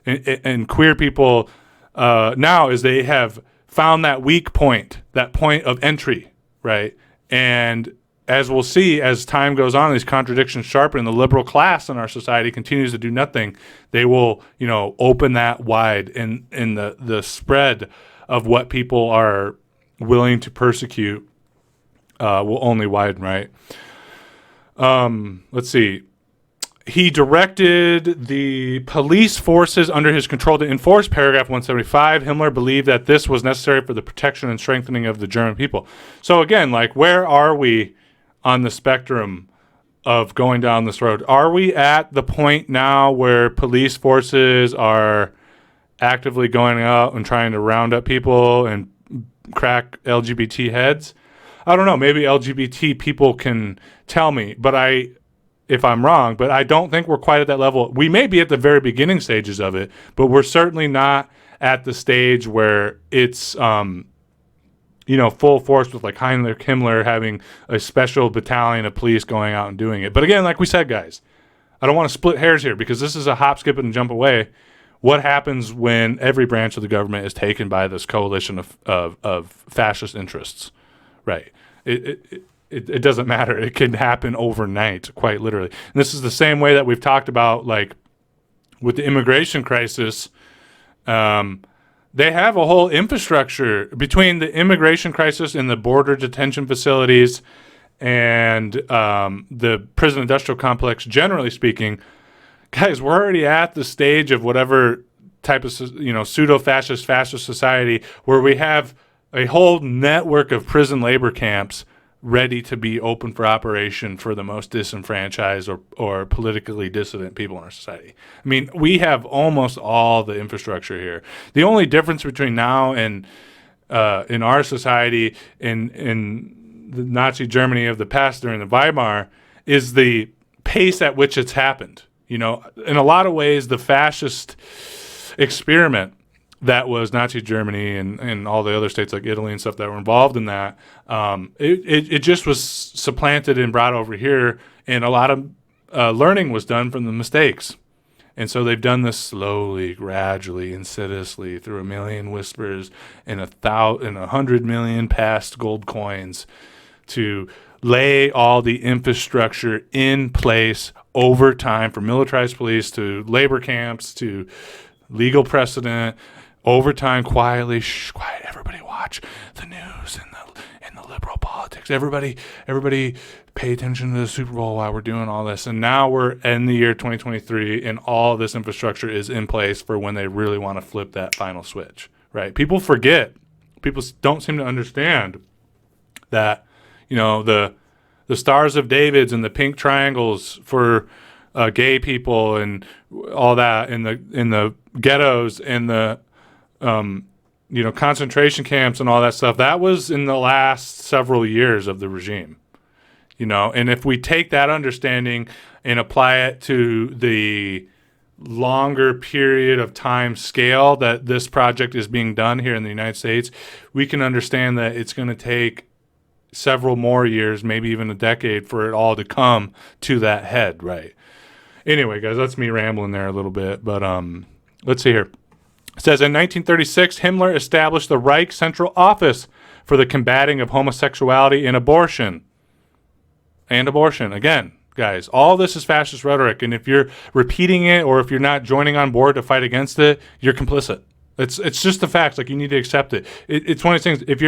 and queer people now is they have found that weak point, that point of entry, right? And as we'll see, as time goes on, these contradictions sharpen, and the liberal class in our society continues to do nothing. They will, open that wide, and the spread of what people are willing to persecute will only widen, right? Let's see. He directed the police forces under his control to enforce paragraph 175. Himmler believed that this was necessary for the protection and strengthening of the German people. So again, where are we on the spectrum of going down this road? Are we at the point now where police forces are actively going out and trying to round up people and crack LGBT heads? I don't know. Maybe LGBT people can tell me, if I'm wrong, but I don't think we're quite at that level. We may be at the very beginning stages of it, but we're certainly not at the stage where it's, full force with Heinrich Himmler having a special battalion of police going out and doing it. But again, like we said, guys, I don't want to split hairs here because this is a hop, skip, and jump away. What happens when every branch of the government is taken by this coalition of fascist interests, right? It doesn't matter. It can happen overnight, quite literally. And this is the same way that we've talked about, with the immigration crisis. They have a whole infrastructure between the immigration crisis and the border detention facilities and the prison industrial complex, generally speaking. Guys, we're already at the stage of whatever type of, pseudo-fascist, fascist society where we have a whole network of prison labor camps ready to be open for operation for the most disenfranchised or politically dissident people in our society. I mean, we have almost all the infrastructure here. The only difference between now and in our society in the Nazi Germany of the past during the Weimar is the pace at which it's happened. In a lot of ways, the fascist experiment that was Nazi Germany and all the other states like Italy and stuff that were involved in that. It just was supplanted and brought over here, and a lot of learning was done from the mistakes. And so they've done this slowly, gradually, insidiously through a million whispers and 100 million past gold coins to lay all the infrastructure in place over time, from militarized police to labor camps to legal precedent, over time, quietly, quiet, everybody watch the news and the liberal politics. Everybody pay attention to the Super Bowl while we're doing all this. And now we're in the year 2023, and all this infrastructure is in place for when they really want to flip that final switch, right? People forget. People don't seem to understand that, the Stars of Davids and the pink triangles for gay people and all that in the ghettos and the concentration camps and all that stuff, that was in the last several years of the regime. And if we take that understanding and apply it to the longer period of time scale that this project is being done here in the United States, we can understand that it's going to take several more years, maybe even a decade, for it all to come to that head, right? Anyway, guys, that's me rambling there a little bit, but let's see here. It says, in 1936, Himmler established the Reich Central Office for the combating of homosexuality and abortion. Again, guys, all this is fascist rhetoric, and if you're repeating it or if you're not joining on board to fight against it, you're complicit. It's just the facts. Like, you need to accept it. It's one of these things. If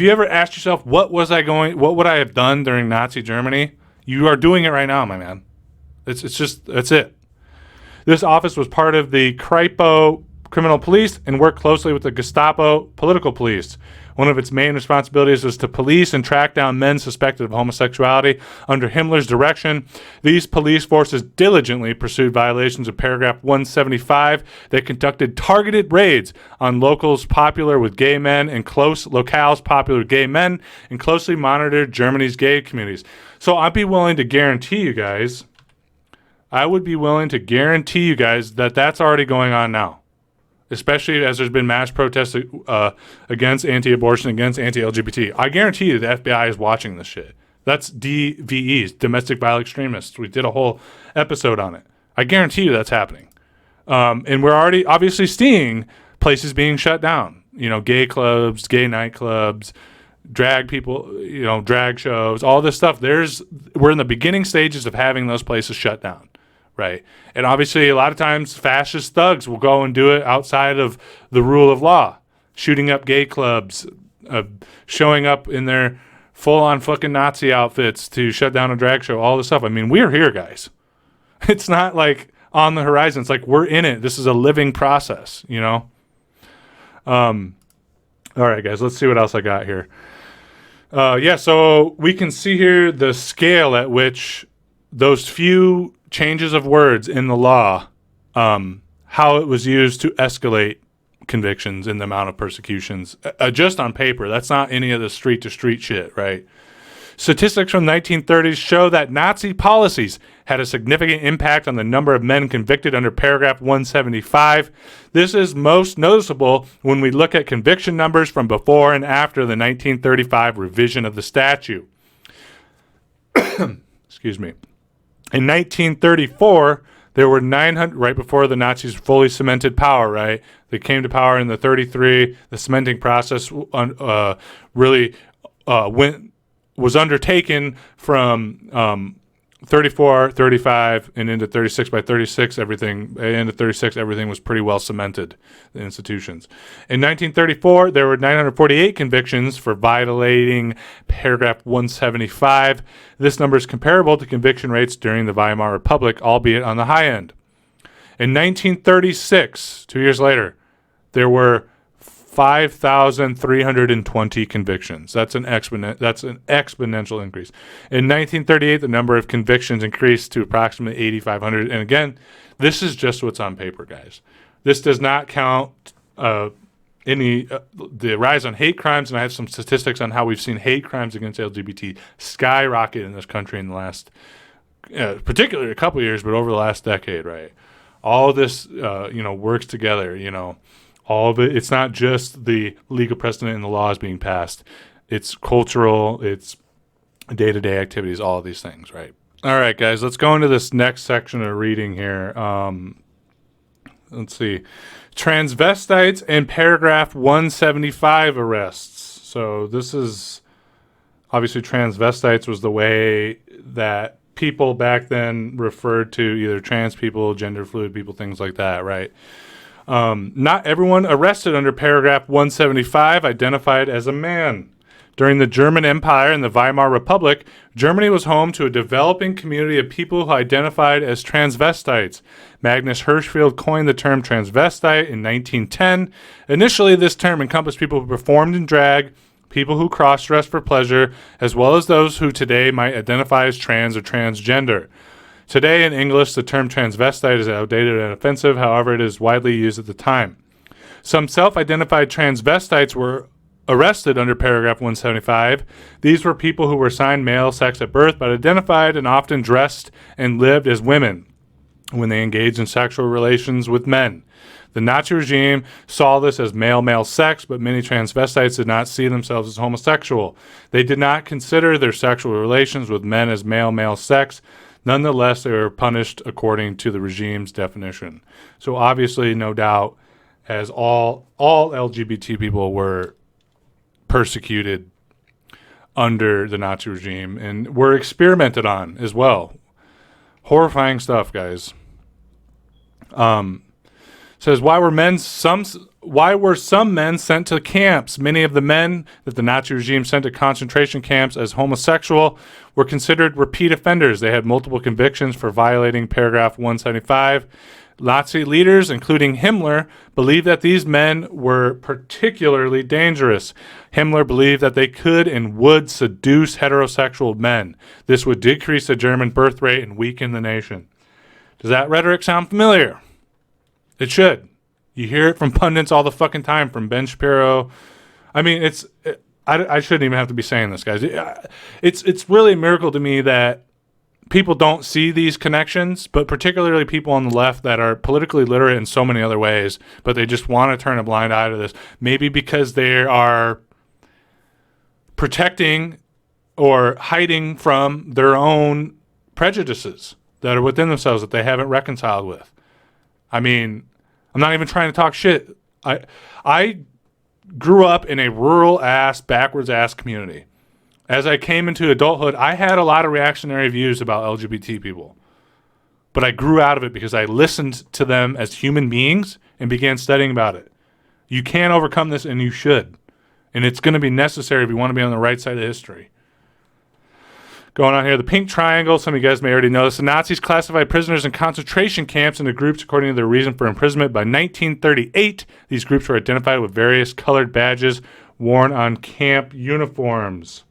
you ever asked yourself, what would I have done during Nazi Germany? You are doing it right now, my man. That's it. This office was part of the Kripo criminal police and worked closely with the Gestapo political police. One of its main responsibilities was to police and track down men suspected of homosexuality. Under Himmler's direction, these police forces diligently pursued violations of paragraph 175. They conducted targeted raids on locales popular with gay men and locales popular with gay men, and closely monitored Germany's gay communities. So I would be willing to guarantee you guys that that's already going on now. Especially as there's been mass protests against anti-abortion, against anti-LGBT. I guarantee you the FBI is watching this shit. That's DVEs, domestic violent extremists. We did a whole episode on it. I guarantee you that's happening. And we're already obviously seeing places being shut down. Gay clubs, gay nightclubs, drag people, drag shows, all this stuff. We're in the beginning stages of having those places shut down. Right. And obviously, a lot of times fascist thugs will go and do it outside of the rule of law, shooting up gay clubs, showing up in their full-on fucking Nazi outfits to shut down a drag show, all this stuff. I mean, we're here, guys. It's not like on the horizon. It's like we're in it. This is a living process, All right, guys, let's see what else I got here. So we can see here the scale at which those few changes of words in the law, how it was used to escalate convictions and the amount of persecutions, just on paper. That's not any of the street-to-street shit, right? Statistics from the 1930s show that Nazi policies had a significant impact on the number of men convicted under paragraph 175. This is most noticeable when we look at conviction numbers from before and after the 1935 revision of the statute. Excuse me. In 1934, there were 900, right before the Nazis fully cemented power, right? They came to power in the 33. The cementing process really was undertaken from 34, 35, and into 36. By 36, everything was pretty well cemented, the institutions. In 1934, there were 948 convictions for violating paragraph 175. This number is comparable to conviction rates during the Weimar Republic, albeit on the high end. In 1936, 2 years later, there were 5,320 convictions. That's an exponential increase. In 1938, the number of convictions increased to approximately 8,500. And again, this is just what's on paper, guys. This does not count the rise on hate crimes, and I have some statistics on how we've seen hate crimes against LGBT skyrocket in this country in the last, particularly a couple of years, but over the last decade, right? All this, works together, All of it. It's not just the legal precedent and the laws being passed. It's cultural, it's day-to-day activities, all of these things, right? All right, guys, let's go into this next section of reading here. Let's see. Transvestites and paragraph 175 arrests. So this is obviously transvestites was the way that people back then referred to either trans people, gender fluid people, things like that, right? Not everyone arrested under paragraph 175 identified as a man. During the German Empire and the Weimar Republic, Germany was home to a developing community of people who identified as transvestites. Magnus Hirschfeld coined the term transvestite in 1910. Initially, this term encompassed people who performed in drag, people who cross-dressed for pleasure, as well as those who today might identify as trans or transgender. Today, in English, the term transvestite is outdated and offensive. However, it is widely used at the time. Some self-identified transvestites were arrested under paragraph 175. These were people who were assigned male sex at birth but identified and often dressed and lived as women when they engaged in sexual relations with men. The Nazi regime saw this as male-male sex, but many transvestites did not see themselves as homosexual. They did not consider their sexual relations with men as male-male sex. Nonetheless, they were punished according to the regime's definition. So obviously, no doubt, as all LGBT people were persecuted under the Nazi regime and were experimented on as well. Horrifying stuff, guys. Says, why were some men sent to camps? Many of the men that the Nazi regime sent to concentration camps as homosexual were considered repeat offenders. They had multiple convictions for violating paragraph 175. Nazi leaders, including Himmler, believed that these men were particularly dangerous. Himmler believed that they could and would seduce heterosexual men. This would decrease the German birth rate and weaken the nation. Does that rhetoric sound familiar? It should. You hear it from pundits all the fucking time, from Ben Shapiro. I mean, I shouldn't even have to be saying this, guys. It's really a miracle to me that people don't see these connections, but particularly people on the left that are politically literate in so many other ways, but they just want to turn a blind eye to this. Maybe because they are protecting or hiding from their own prejudices that are within themselves that they haven't reconciled with. I mean, I'm not even trying to talk shit. I grew up in a rural-ass, backwards-ass community. As I came into adulthood, I had a lot of reactionary views about LGBT people. But I grew out of it because I listened to them as human beings and began studying about it. You can overcome this, and you should. And it's going to be necessary if you want to be on the right side of history. Going on here, the pink triangle, some of you guys may already know this. The Nazis classified prisoners in concentration camps into groups according to their reason for imprisonment. By 1938, these groups were identified with various colored badges worn on camp uniforms.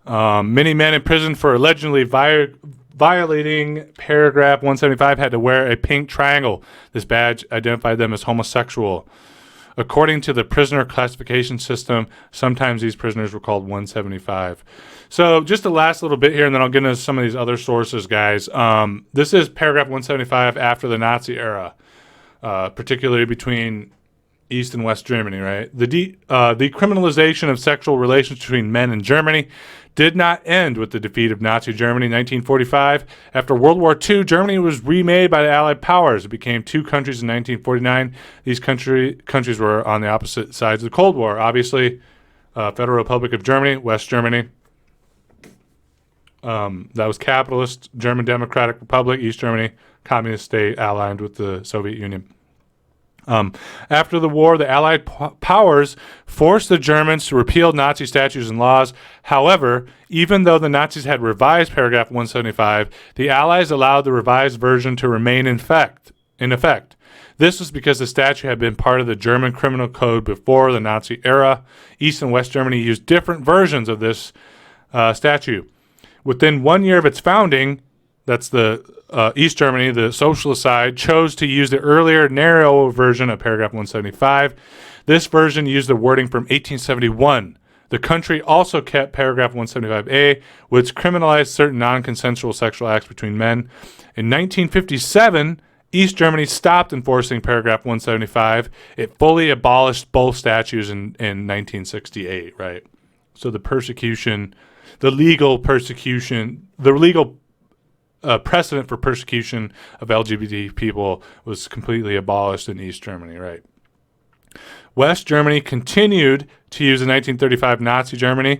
Many men imprisoned for allegedly violating paragraph 175 had to wear a pink triangle. This badge identified them as homosexual. According to the prisoner classification system, sometimes these prisoners were called 175. So just the last little bit here, and then I'll get into some of these other sources, guys. This is paragraph 175 after the Nazi era, particularly between East and West Germany, right? The criminalization of sexual relations between men in Germany did not end with the defeat of Nazi Germany in 1945. After World War II, Germany was remade by the Allied powers. It became two countries in 1949. These countries were on the opposite sides of the Cold War. Obviously, Federal Republic of Germany, West Germany. That was capitalist German Democratic Republic, East Germany, communist state allied with the Soviet Union. After the war, the Allied powers forced the Germans to repeal Nazi statutes and laws. However, even though the Nazis had revised paragraph 175, the Allies allowed the revised version to remain in effect. This was because the statute had been part of the German Criminal Code before the Nazi era. East and West Germany used different versions of this statute. Within 1 year of its founding, that's the East Germany, the socialist side, chose to use the earlier narrow version of paragraph 175. This version used the wording from 1871. The country also kept paragraph 175A, which criminalized certain non-consensual sexual acts between men. In 1957, East Germany stopped enforcing paragraph 175. It fully abolished both statutes in 1968, right? So the persecution, the legal persecution, the legal precedent for persecution of LGBT people was completely abolished in East Germany, right? West Germany continued to use the 1935 Nazi Germany,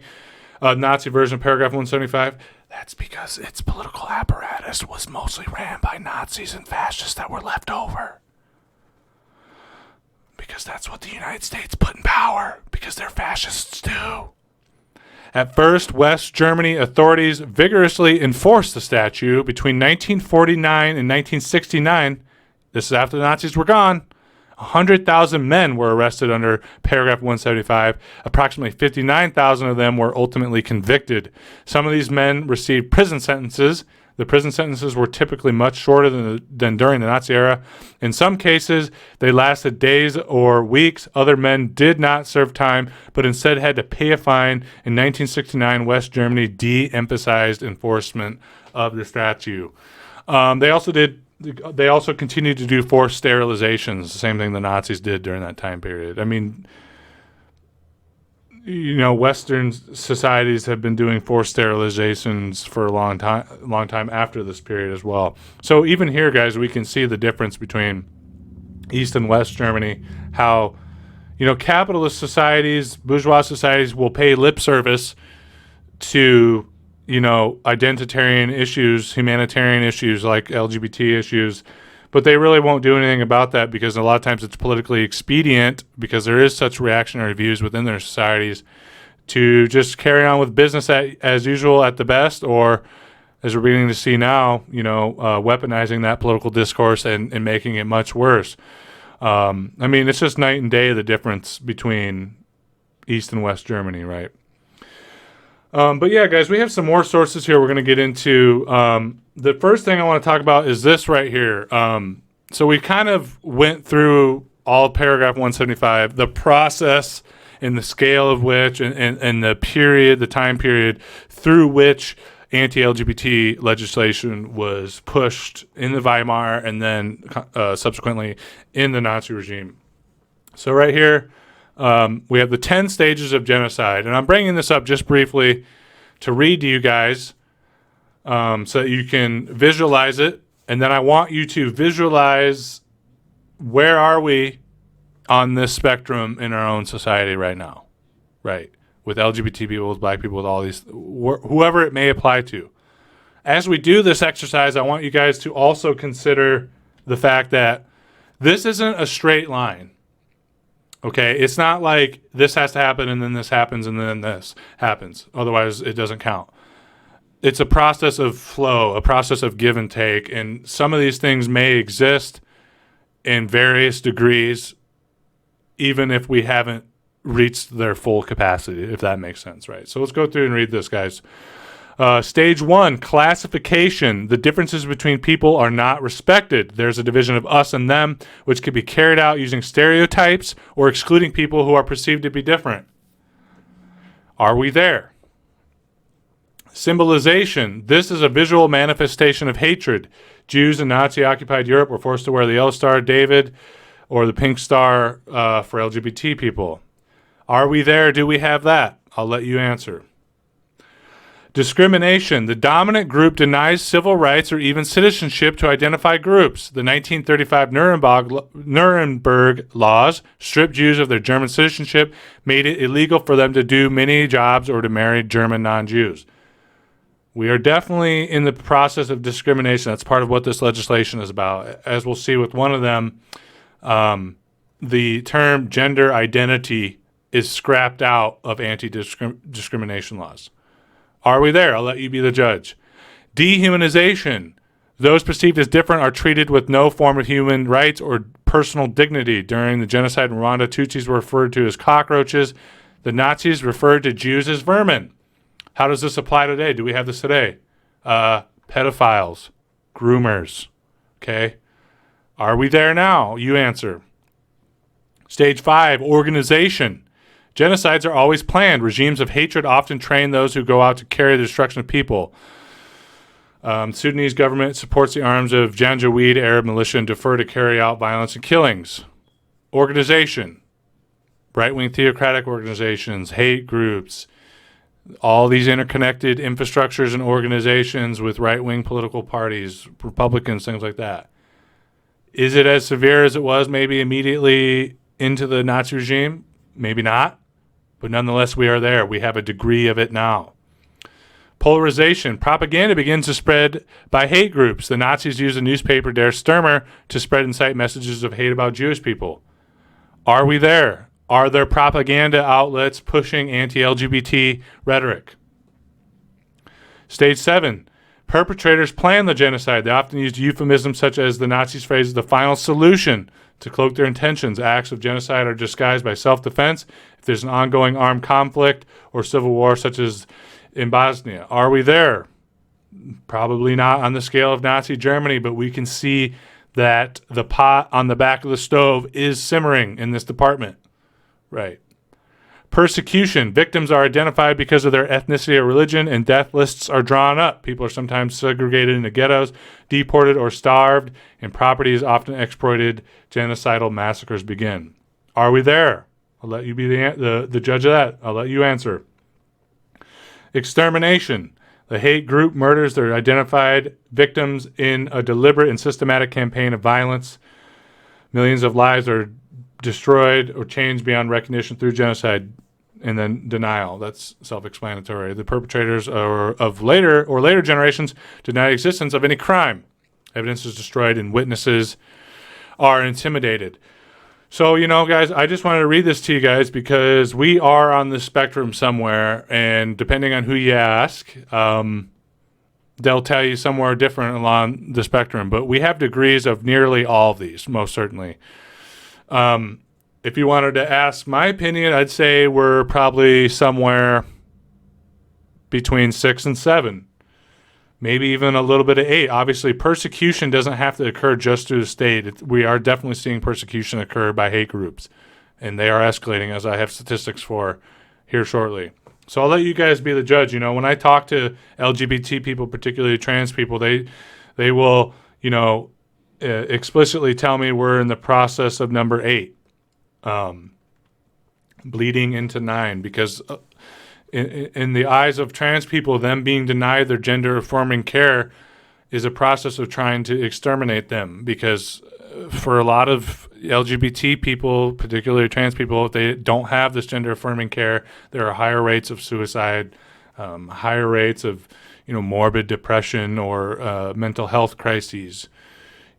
Nazi version of paragraph 175. That's because its political apparatus was mostly ran by Nazis and fascists that were left over. Because that's what the United States put in power, because they're fascists too. At first, West Germany authorities vigorously enforced the statute. Between 1949 and 1969, this is after the Nazis were gone, 100,000 men were arrested under paragraph 175. Approximately 59,000 of them were ultimately convicted. Some of these men received prison sentences. The prison sentences were typically much shorter than during the Nazi era. In some cases, they lasted days or weeks. Other men did not serve time, but instead had to pay a fine. In 1969, West Germany de-emphasized enforcement of the statute. They also continued to do forced sterilizations, the same thing the Nazis did during that time period. I mean, Western societies have been doing forced sterilizations for a long time after this period as well. So even here, guys, we can see the difference between East and West Germany, how, capitalist societies, bourgeois societies will pay lip service to identitarian issues, humanitarian issues like LGBT issues, but they really won't do anything about that because a lot of times it's politically expedient, because there is such reactionary views within their societies, to just carry on with business as usual at the best, or as we're beginning to see now, weaponizing that political discourse and making it much worse. It's just night and day, the difference between East and West Germany, right? But yeah, guys, we have some more sources here we're going to get into. The first thing I want to talk about is this right here. So we kind of went through all paragraph 175, the process and the scale of which, and the time period through which anti-LGBT legislation was pushed in the Weimar and then subsequently in the Nazi regime. So right here, we have the 10 stages of genocide, and I'm bringing this up just briefly to read to you guys so that you can visualize it, and then I want you to visualize where are we on this spectrum in our own society right now, right? With LGBT people, with black people, with all these, whoever it may apply to. As we do this exercise, I want you guys to also consider the fact that this isn't a straight line. Okay, it's not like this has to happen and then this happens and then this happens. Otherwise, it doesn't count. It's a process of flow, a process of give and take. And some of these things may exist in various degrees, even if we haven't reached their full capacity, if that makes sense, right? So let's go through and read this, guys. Stage 1, classification. The differences between people are not respected. There's a division of us and them, which can be carried out using stereotypes or excluding people who are perceived to be different. Are we there? Symbolization. This is a visual manifestation of hatred. Jews in Nazi-occupied Europe were forced to wear the yellow Star of David or the pink star for LGBT people. Are we there? Do we have that? I'll let you answer. Discrimination. The dominant group denies civil rights or even citizenship to identified groups. The 1935 Nuremberg laws stripped Jews of their German citizenship, made it illegal for them to do many jobs or to marry German non-Jews. We are definitely in the process of discrimination. That's part of what this legislation is about. As we'll see with one of them, the term gender identity is scrapped out of anti-discrimination laws. Are we there? I'll let you be the judge. Dehumanization. Those perceived as different are treated with no form of human rights or personal dignity. During the genocide in Rwanda, Tutsis were referred to as cockroaches. The Nazis referred to Jews as vermin. How does this apply today? Do we have this today? Pedophiles, groomers. Okay. Are we there now? You answer. Stage 5, organization. Genocides are always planned. Regimes of hatred often train those who go out to carry the destruction of people. Sudanese government supports the arms of Janjaweed Arab militia and defer to carry out violence and killings. Organization, right-wing theocratic organizations, hate groups, all these interconnected infrastructures and organizations with right-wing political parties, Republicans, things like that. Is it as severe as it was maybe immediately into the Nazi regime? Maybe not. But nonetheless, we are there. We have a degree of it now. Polarization. Propaganda begins to spread by hate groups. The Nazis used the newspaper Der Stürmer to spread and cite messages of hate about Jewish people. Are we there? Are there propaganda outlets pushing anti-LGBT rhetoric? Stage 7. Perpetrators plan the genocide. They often used euphemisms such as the Nazis' phrase, the final solution, to cloak their intentions. Acts of genocide are disguised by self-defense if there's an ongoing armed conflict or civil war, such as in Bosnia. Are we there? Probably not on the scale of Nazi Germany, but we can see that the pot on the back of the stove is simmering in this department. Right. Persecution. Victims are identified because of their ethnicity or religion, and death lists are drawn up. People are sometimes segregated into ghettos, deported or starved, and property is often exploited. Genocidal massacres begin. Are we there? I'll let you be the judge of that. I'll let you answer. Extermination. The hate group murders their identified victims in a deliberate and systematic campaign of violence. Millions of lives are destroyed or changed beyond recognition through genocide, and then denial. That's self-explanatory. The perpetrators of later generations deny the existence of any crime. Evidence is destroyed and witnesses are intimidated. So, guys, I just wanted to read this to you guys because we are on the spectrum somewhere, and depending on who you ask, they'll tell you somewhere different along the spectrum. But we have degrees of nearly all of these, most certainly. If you wanted to ask my opinion, I'd say we're probably somewhere between 6 and 7, maybe even a little bit of 8. Obviously, persecution doesn't have to occur just through the state. We are definitely seeing persecution occur by hate groups, and they are escalating, as I have statistics for here shortly. So I'll let you guys be the judge. When I talk to LGBT people, particularly trans people, they will, explicitly tell me we're in the process of number 8, bleeding into 9, because in the eyes of trans people, them being denied their gender-affirming care is a process of trying to exterminate them, because for a lot of LGBT people, particularly trans people, if they don't have this gender-affirming care, there are higher rates of suicide, higher rates of morbid depression or mental health crises.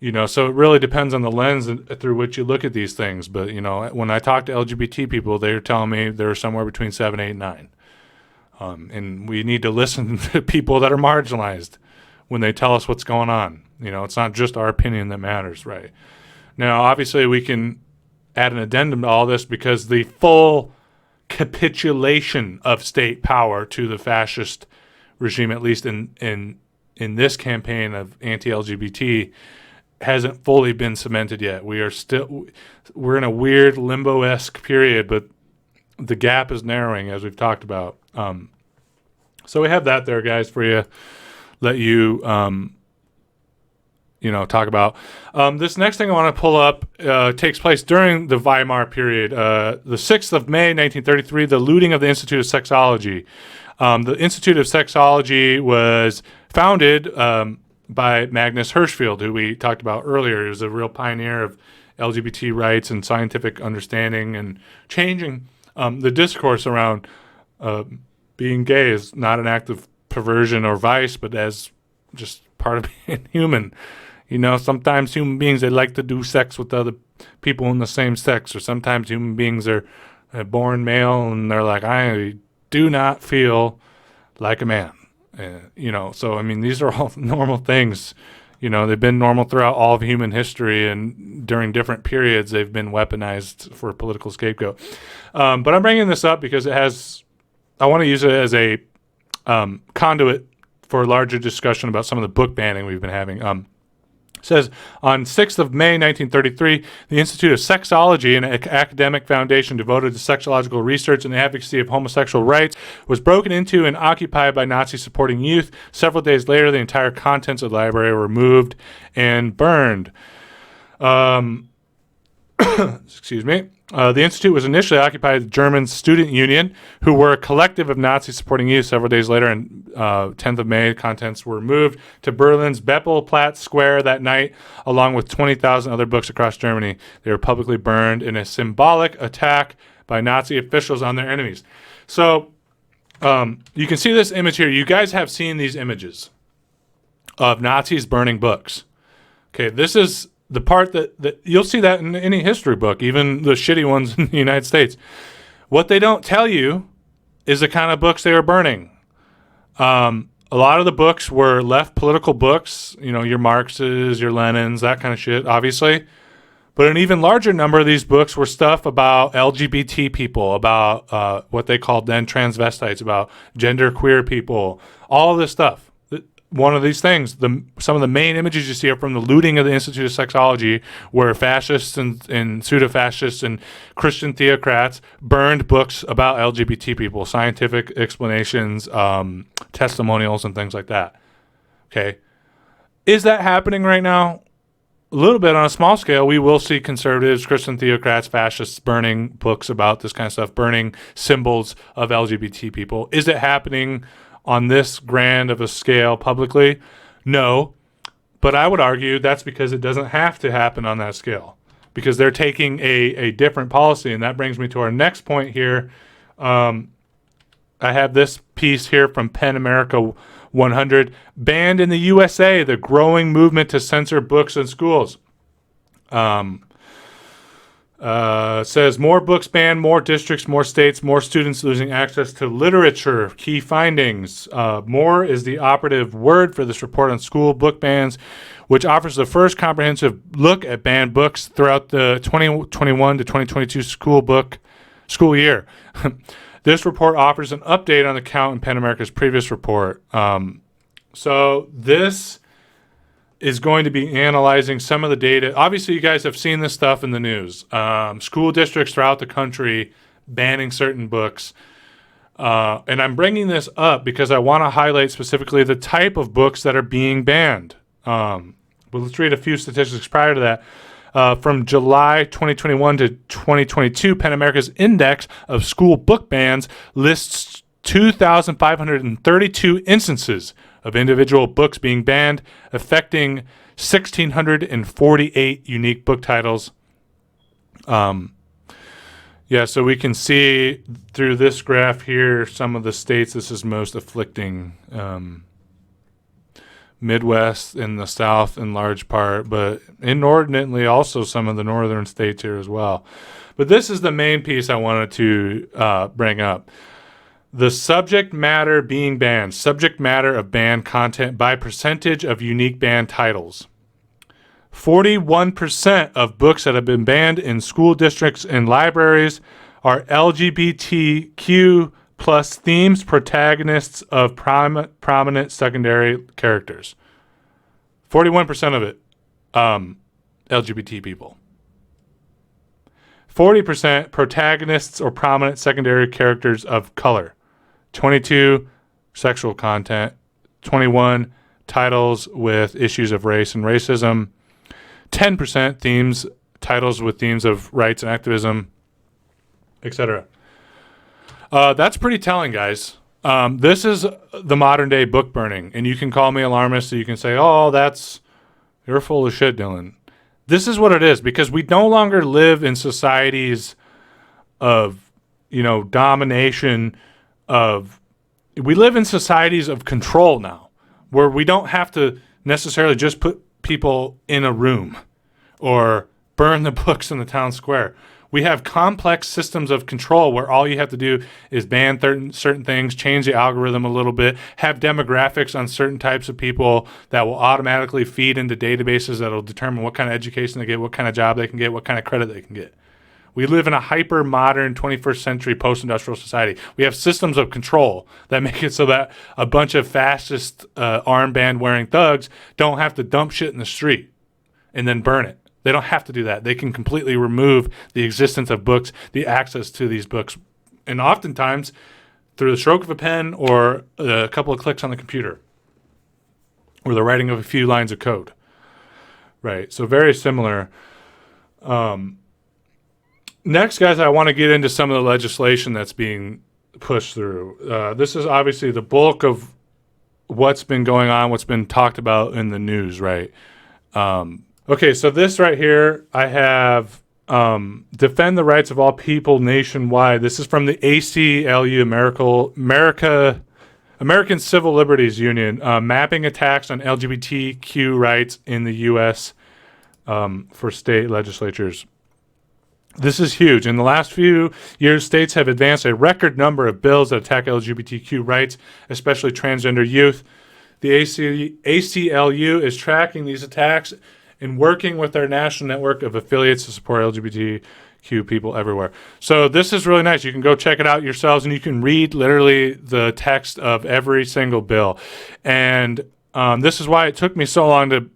So it really depends on the lens through which you look at these things. But, when I talk to LGBT people, they're telling me they're somewhere between 7, 8, 9. And we need to listen to people that are marginalized when they tell us what's going on. It's not just our opinion that matters, right? Now, obviously, we can add an addendum to all this because the full capitulation of state power to the fascist regime, at least in this campaign of anti-LGBT, hasn't fully been cemented yet. We're in a weird limbo-esque period, but the gap is narrowing, as we've talked about. So we have that there, guys, for you. Let you, talk about. This next thing I want to pull up takes place during the Weimar period. The 6th of May, 1933, the looting of the Institute of Sexology. The Institute of Sexology was founded by Magnus Hirschfeld, who we talked about earlier. He was a real pioneer of LGBT rights and scientific understanding and changing the discourse around being gay is not an act of perversion or vice, but as just part of being human. Sometimes human beings, they like to do sex with other people in the same sex, or sometimes human beings are born male and they're like, I do not feel like a man. So, these are all normal things. They've been normal throughout all of human history, and during different periods, they've been weaponized for a political scapegoat. But I'm bringing this up because I want to use it as a conduit for a larger discussion about some of the book banning we've been having. says, on 6th of May, 1933, the Institute of Sexology, an academic foundation devoted to sexological research and the advocacy of homosexual rights, was broken into and occupied by Nazi-supporting youth. Several days later, the entire contents of the library were moved and burned. Excuse me. The Institute was initially occupied by the German Student Union, who were a collective of Nazi-supporting youth. Several days later, on 10th of May, contents were moved to Berlin's Beppelplatz Square that night, along with 20,000 other books across Germany. They were publicly burned in a symbolic attack by Nazi officials on their enemies. So you can see this image here. You guys have seen these images of Nazis burning books. Okay, this is the part that you'll see that in any history book, even the shitty ones in the United States. What they don't tell you is the kind of books they were burning. A lot of the books were left political books, you know, your Marxes, your Lenins, that kind of shit, obviously. But an even larger number of these books were stuff about LGBT people, about what they called then transvestites, about genderqueer people, all of this stuff. One of these things, some of the main images you see are from the looting of the Institute of Sexology, where fascists and pseudo-fascists and Christian theocrats burned books about LGBT people, scientific explanations, testimonials, and things like that. Okay. Is that happening right now? A little bit on a small scale. We will see conservatives, Christian theocrats, fascists burning books about this kind of stuff, burning symbols of LGBT people. Is it happening on this grand of a scale publicly? No, but I would argue that's because it doesn't have to happen on that scale, because they're taking a different policy. And that brings me to our next point here. I have this piece here from PEN America 100. Banned in the USA, the growing movement to censor books in schools. Says more books banned, more districts, more states, more students losing access to literature. Key findings. More is the operative word for this report on school book bans, which offers the first comprehensive look at banned books throughout the 2021 to 2022 school year. This report offers an update on the count in PEN America's previous report. So this is going to be analyzing some of the data. Obviously, you guys have seen this stuff in the news. School districts throughout the country banning certain books. And I'm bringing this up because I want to highlight specifically the type of books that are being banned. But let's read a few statistics prior to that. From July 2021 to 2022, PEN America's Index of School Book Bans lists 2,532 instances of individual books being banned, affecting 1,648 unique book titles. So we can see through this graph here some of the states this is most afflicting. Midwest and the South in large part, but inordinately also some of the northern states here as well. But this is the main piece I wanted to bring up. The subject matter being banned, subject matter of banned content by percentage of unique banned titles. 41% of books that have been banned in school districts and libraries are LGBTQ plus themes, protagonists of prominent secondary characters. 41% of it, LGBT people. 40% protagonists or prominent secondary characters of color. 22 sexual content. 21 titles with issues of race and racism. 10% titles with themes of rights and activism, etc. That's pretty telling, guys. This is the modern day book burning, and you can call me alarmist, so you can say, "Oh, you're full of shit, Dylan." This is what it is, because we no longer live in societies of, domination. We live in societies of control now, where we don't have to necessarily just put people in a room or burn the books in the town square. We have complex systems of control where all you have to do is ban certain things, change the algorithm a little bit, have demographics on certain types of people that will automatically feed into databases that will determine what kind of education they get, what kind of job they can get, what kind of credit they can get. We live in a hyper-modern 21st century post-industrial society. We have systems of control that make it so that a bunch of fascist armband-wearing thugs don't have to dump shit in the street. and then burn it. They don't have to do that. They can completely remove the existence of books, the access to these books, and oftentimes through the stroke of a pen or a couple of clicks on the computer or the writing of a few lines of code. Right, so very similar. Next, guys, I want to get into some of the legislation that's being pushed through. This is obviously the bulk of what's been going on, what's been talked about in the news, right? Okay, so this right here, I have defend the rights of all people nationwide. This is from the ACLU, American Civil Liberties Union, mapping attacks on LGBTQ rights in the U.S. For state legislatures. This is huge. In the last few years, states have advanced a record number of bills that attack LGBTQ rights, especially transgender youth. The ACLU is tracking these attacks and working with our national network of affiliates to support LGBTQ people everywhere. So this is really nice. You can go check it out yourselves, and you can read literally the text of every single bill. And this is why it took me so long to,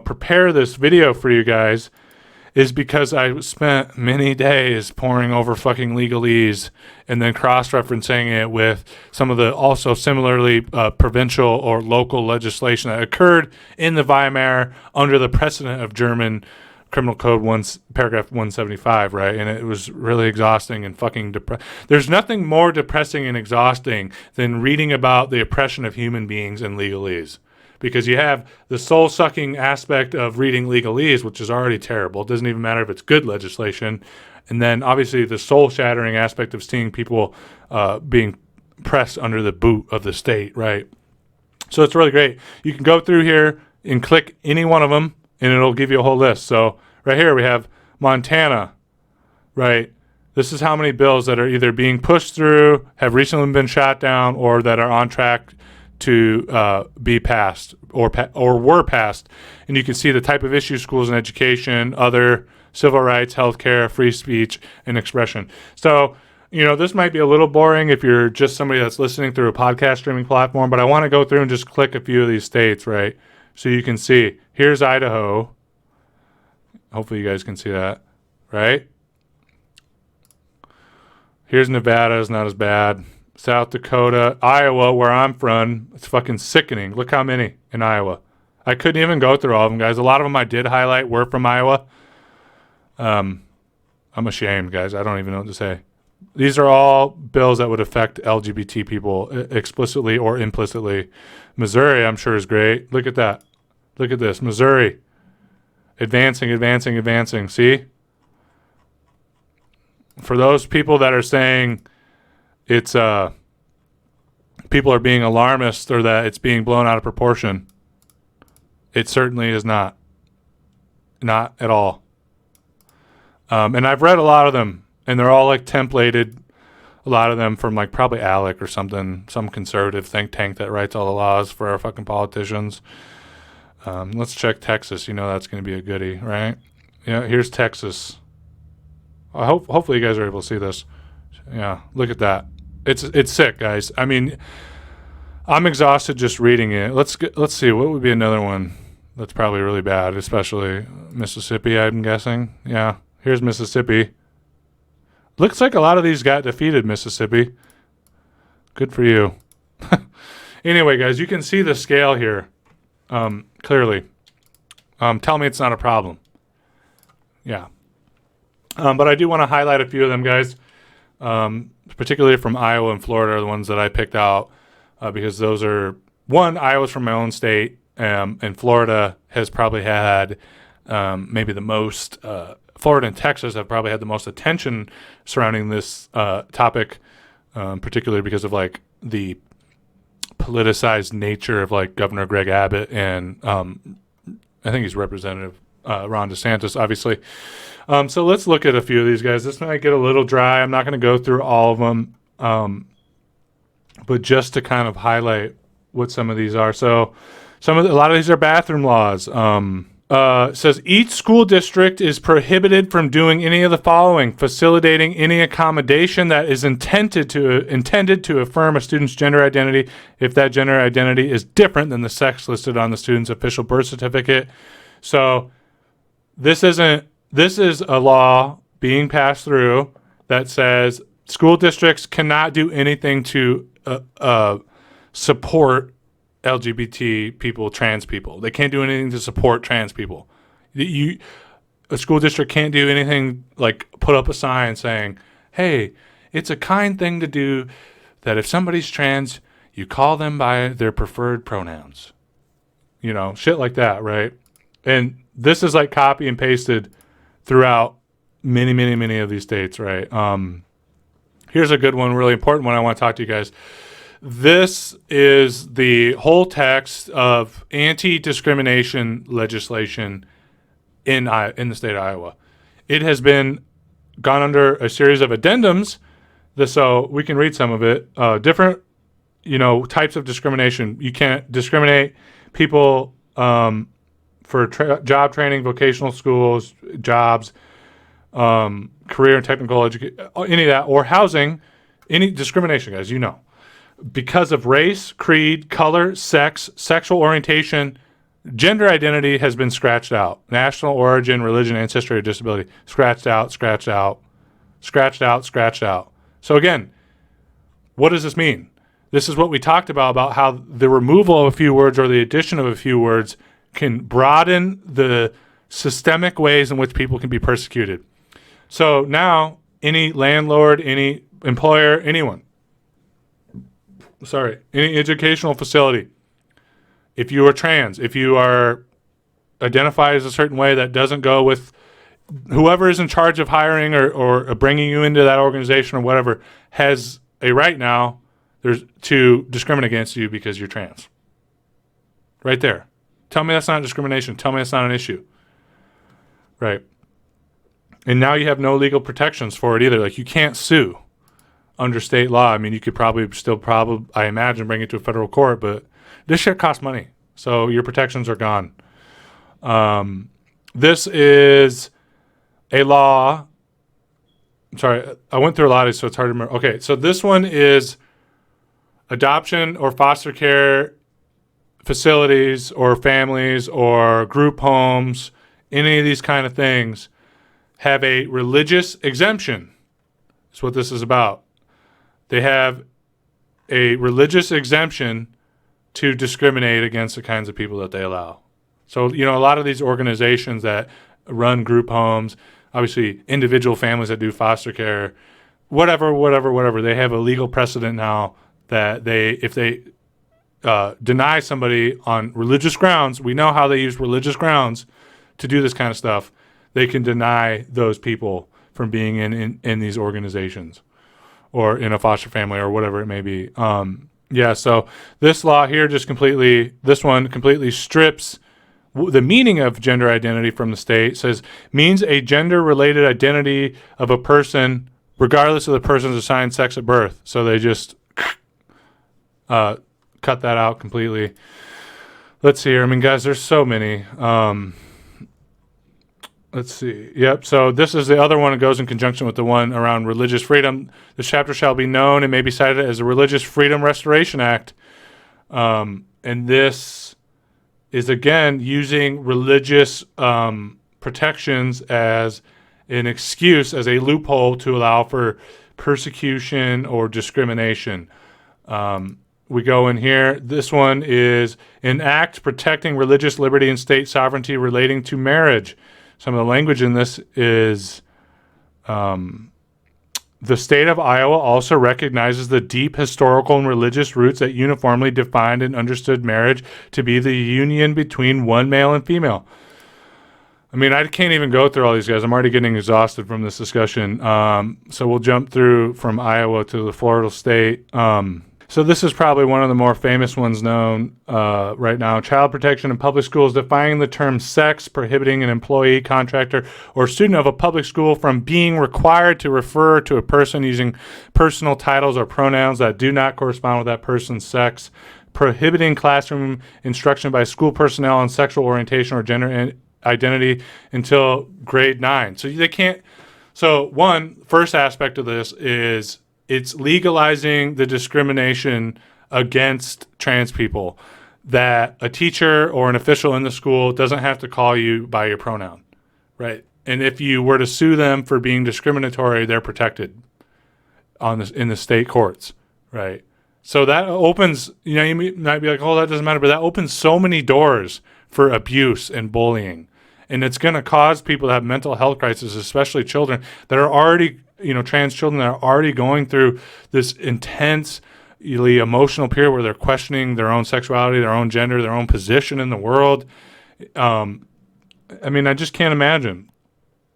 prepare this video for you guys, is because I spent many days poring over fucking legalese and then cross-referencing it with some of the also similarly provincial or local legislation that occurred in the Weimar under the precedent of German Criminal Code Paragraph 175, right? And it was really exhausting and fucking There's nothing more depressing and exhausting than reading about the oppression of human beings in legalese. Because you have the soul-sucking aspect of reading legalese, which is already terrible. It doesn't even matter if it's good legislation. And then, obviously, the soul-shattering aspect of seeing people being pressed under the boot of the state, right? So it's really great. You can go through here and click any one of them, and it'll give you a whole list. So right here we have Montana, right? This is how many bills that are either being pushed through, have recently been shot down, or that are on track to be passed or were passed. And you can see the type of issues: schools and education, other civil rights, healthcare, free speech, and expression. So, this might be a little boring if you're just somebody that's listening through a podcast streaming platform, but I want to go through and just click a few of these states, right? So you can see, here's Idaho. Hopefully you guys can see that, right? Here's Nevada, is not as bad. South Dakota, Iowa, where I'm from, it's fucking sickening. Look how many in Iowa. I couldn't even go through all of them, guys. A lot of them I did highlight were from Iowa. I'm ashamed, guys. I don't even know what to say. These are all bills that would affect LGBT people explicitly or implicitly. Missouri, I'm sure, is great. Look at that. Look at this. Missouri. Advancing. See? For those people that are saying it's people are being alarmist or that it's being blown out of proportion, it certainly is not. Not at all. And I've read a lot of them, and they're all like templated. A lot of them from like probably ALEC or something, some conservative think tank that writes all the laws for our fucking politicians. Let's check Texas. That's going to be a goodie, right? Here's Texas. Hopefully you guys are able to see this. Yeah, look at that. It's sick, guys. I mean, I'm exhausted just reading it. Let's see. What would be another one that's probably really bad, especially Mississippi, I'm guessing. Yeah, here's Mississippi. Looks like a lot of these got defeated, Mississippi. Good for you. Anyway, guys, you can see the scale here clearly. Tell me it's not a problem. Yeah. But I do want to highlight a few of them, guys. Particularly from Iowa and Florida are the ones that I picked out because those are, Iowa's from my own state, and Florida has probably had maybe the most, Florida and Texas have probably had the most attention surrounding this topic, particularly because of like the politicized nature of like Governor Greg Abbott and I think he's Representative Ron DeSantis, obviously. So let's look at a few of these guys. This might get a little dry. I'm not going to go through all of them, but just to kind of highlight what some of these are. So a lot of these are bathroom laws. Says each school district is prohibited from doing any of the following: facilitating any accommodation that is intended to affirm a student's gender identity if that gender identity is different than the sex listed on the student's official birth certificate. So This is a law being passed through that says school districts cannot do anything to support LGBT people, trans people. They can't do anything to support trans people. A school district can't do anything like put up a sign saying, hey, it's a kind thing to do that if somebody's trans, you call them by their preferred pronouns. You know, shit like that, right? And this is like copy and pasted throughout many of these states, right? Here's a good one, really important one I want to talk to you guys. This is the whole text of anti-discrimination legislation in the state of Iowa. It has been gone under a series of addendums, so we can read some of it. Different, types of discrimination. You can't discriminate people for job training, vocational schools, jobs, career and technical education, any of that, or housing, any discrimination, guys, because of race, creed, color, sex, sexual orientation, gender identity has been scratched out. National origin, religion, ancestry, or disability, scratched out, scratched out, scratched out, scratched out. So again, what does this mean? This is what we talked about how the removal of a few words or the addition of a few words can broaden the systemic ways in which people can be persecuted. So now any landlord, any employer, any educational facility, if you are trans, if you are identified as a certain way that doesn't go with whoever is in charge of hiring or bringing you into that organization or whatever, has a right now to discriminate against you because you're trans. Right there. Tell me that's not discrimination. Tell me that's not an issue. Right. And now you have no legal protections for it either. Like, you can't sue under state law. I mean, you could probably I imagine, bring it to a federal court, but this shit costs money. So your protections are gone. This is a law. I'm sorry, I went through a lot of these, so it's hard to remember. Okay, so this one is adoption or foster care facilities or families or group homes, any of these kind of things, have a religious exemption. That's what this is about. They have a religious exemption to discriminate against the kinds of people that they allow. So, a lot of these organizations that run group homes, obviously individual families that do foster care, whatever, they have a legal precedent now that if they deny somebody on religious grounds, we know how they use religious grounds to do this kind of stuff, they can deny those people from being in these organizations or in a foster family or whatever it may be. So this law here completely strips the meaning of gender identity from the state. It says, means a gender-related identity of a person regardless of the person's assigned sex at birth. So they just cut that out completely. Let's see here. I mean, guys, there's so many. Let's see. Yep. So this is the other one that goes in conjunction with the one around religious freedom. This chapter shall be known and may be cited as the Religious Freedom Restoration Act. And this is, again, using religious protections as an excuse, as a loophole to allow for persecution or discrimination. We go in here. This one is an act protecting religious liberty and state sovereignty relating to marriage. Some of the language in this is the state of Iowa also recognizes the deep historical and religious roots that uniformly defined and understood marriage to be the union between one male and female. I mean, I can't even go through all these guys. I'm already getting exhausted from this discussion. So we'll jump through from Iowa to the Florida state. So this is probably one of the more famous ones known right now. Child protection in public schools, defining the term sex, prohibiting an employee, contractor, or student of a public school from being required to refer to a person using personal titles or pronouns that do not correspond with that person's sex, prohibiting classroom instruction by school personnel on sexual orientation or gender identity until grade 9. So they can't. So first aspect of this is it's legalizing the discrimination against trans people, that a teacher or an official in the school doesn't have to call you by your pronoun, right? And if you were to sue them for being discriminatory, they're protected in the state courts, right? So that opens, you might be like, oh, that doesn't matter, but that opens so many doors for abuse and bullying. And it's going to cause people to have mental health crises, especially children that are already, trans children that are already going through this intensely emotional period where they're questioning their own sexuality, their own gender, their own position in the world. I just can't imagine.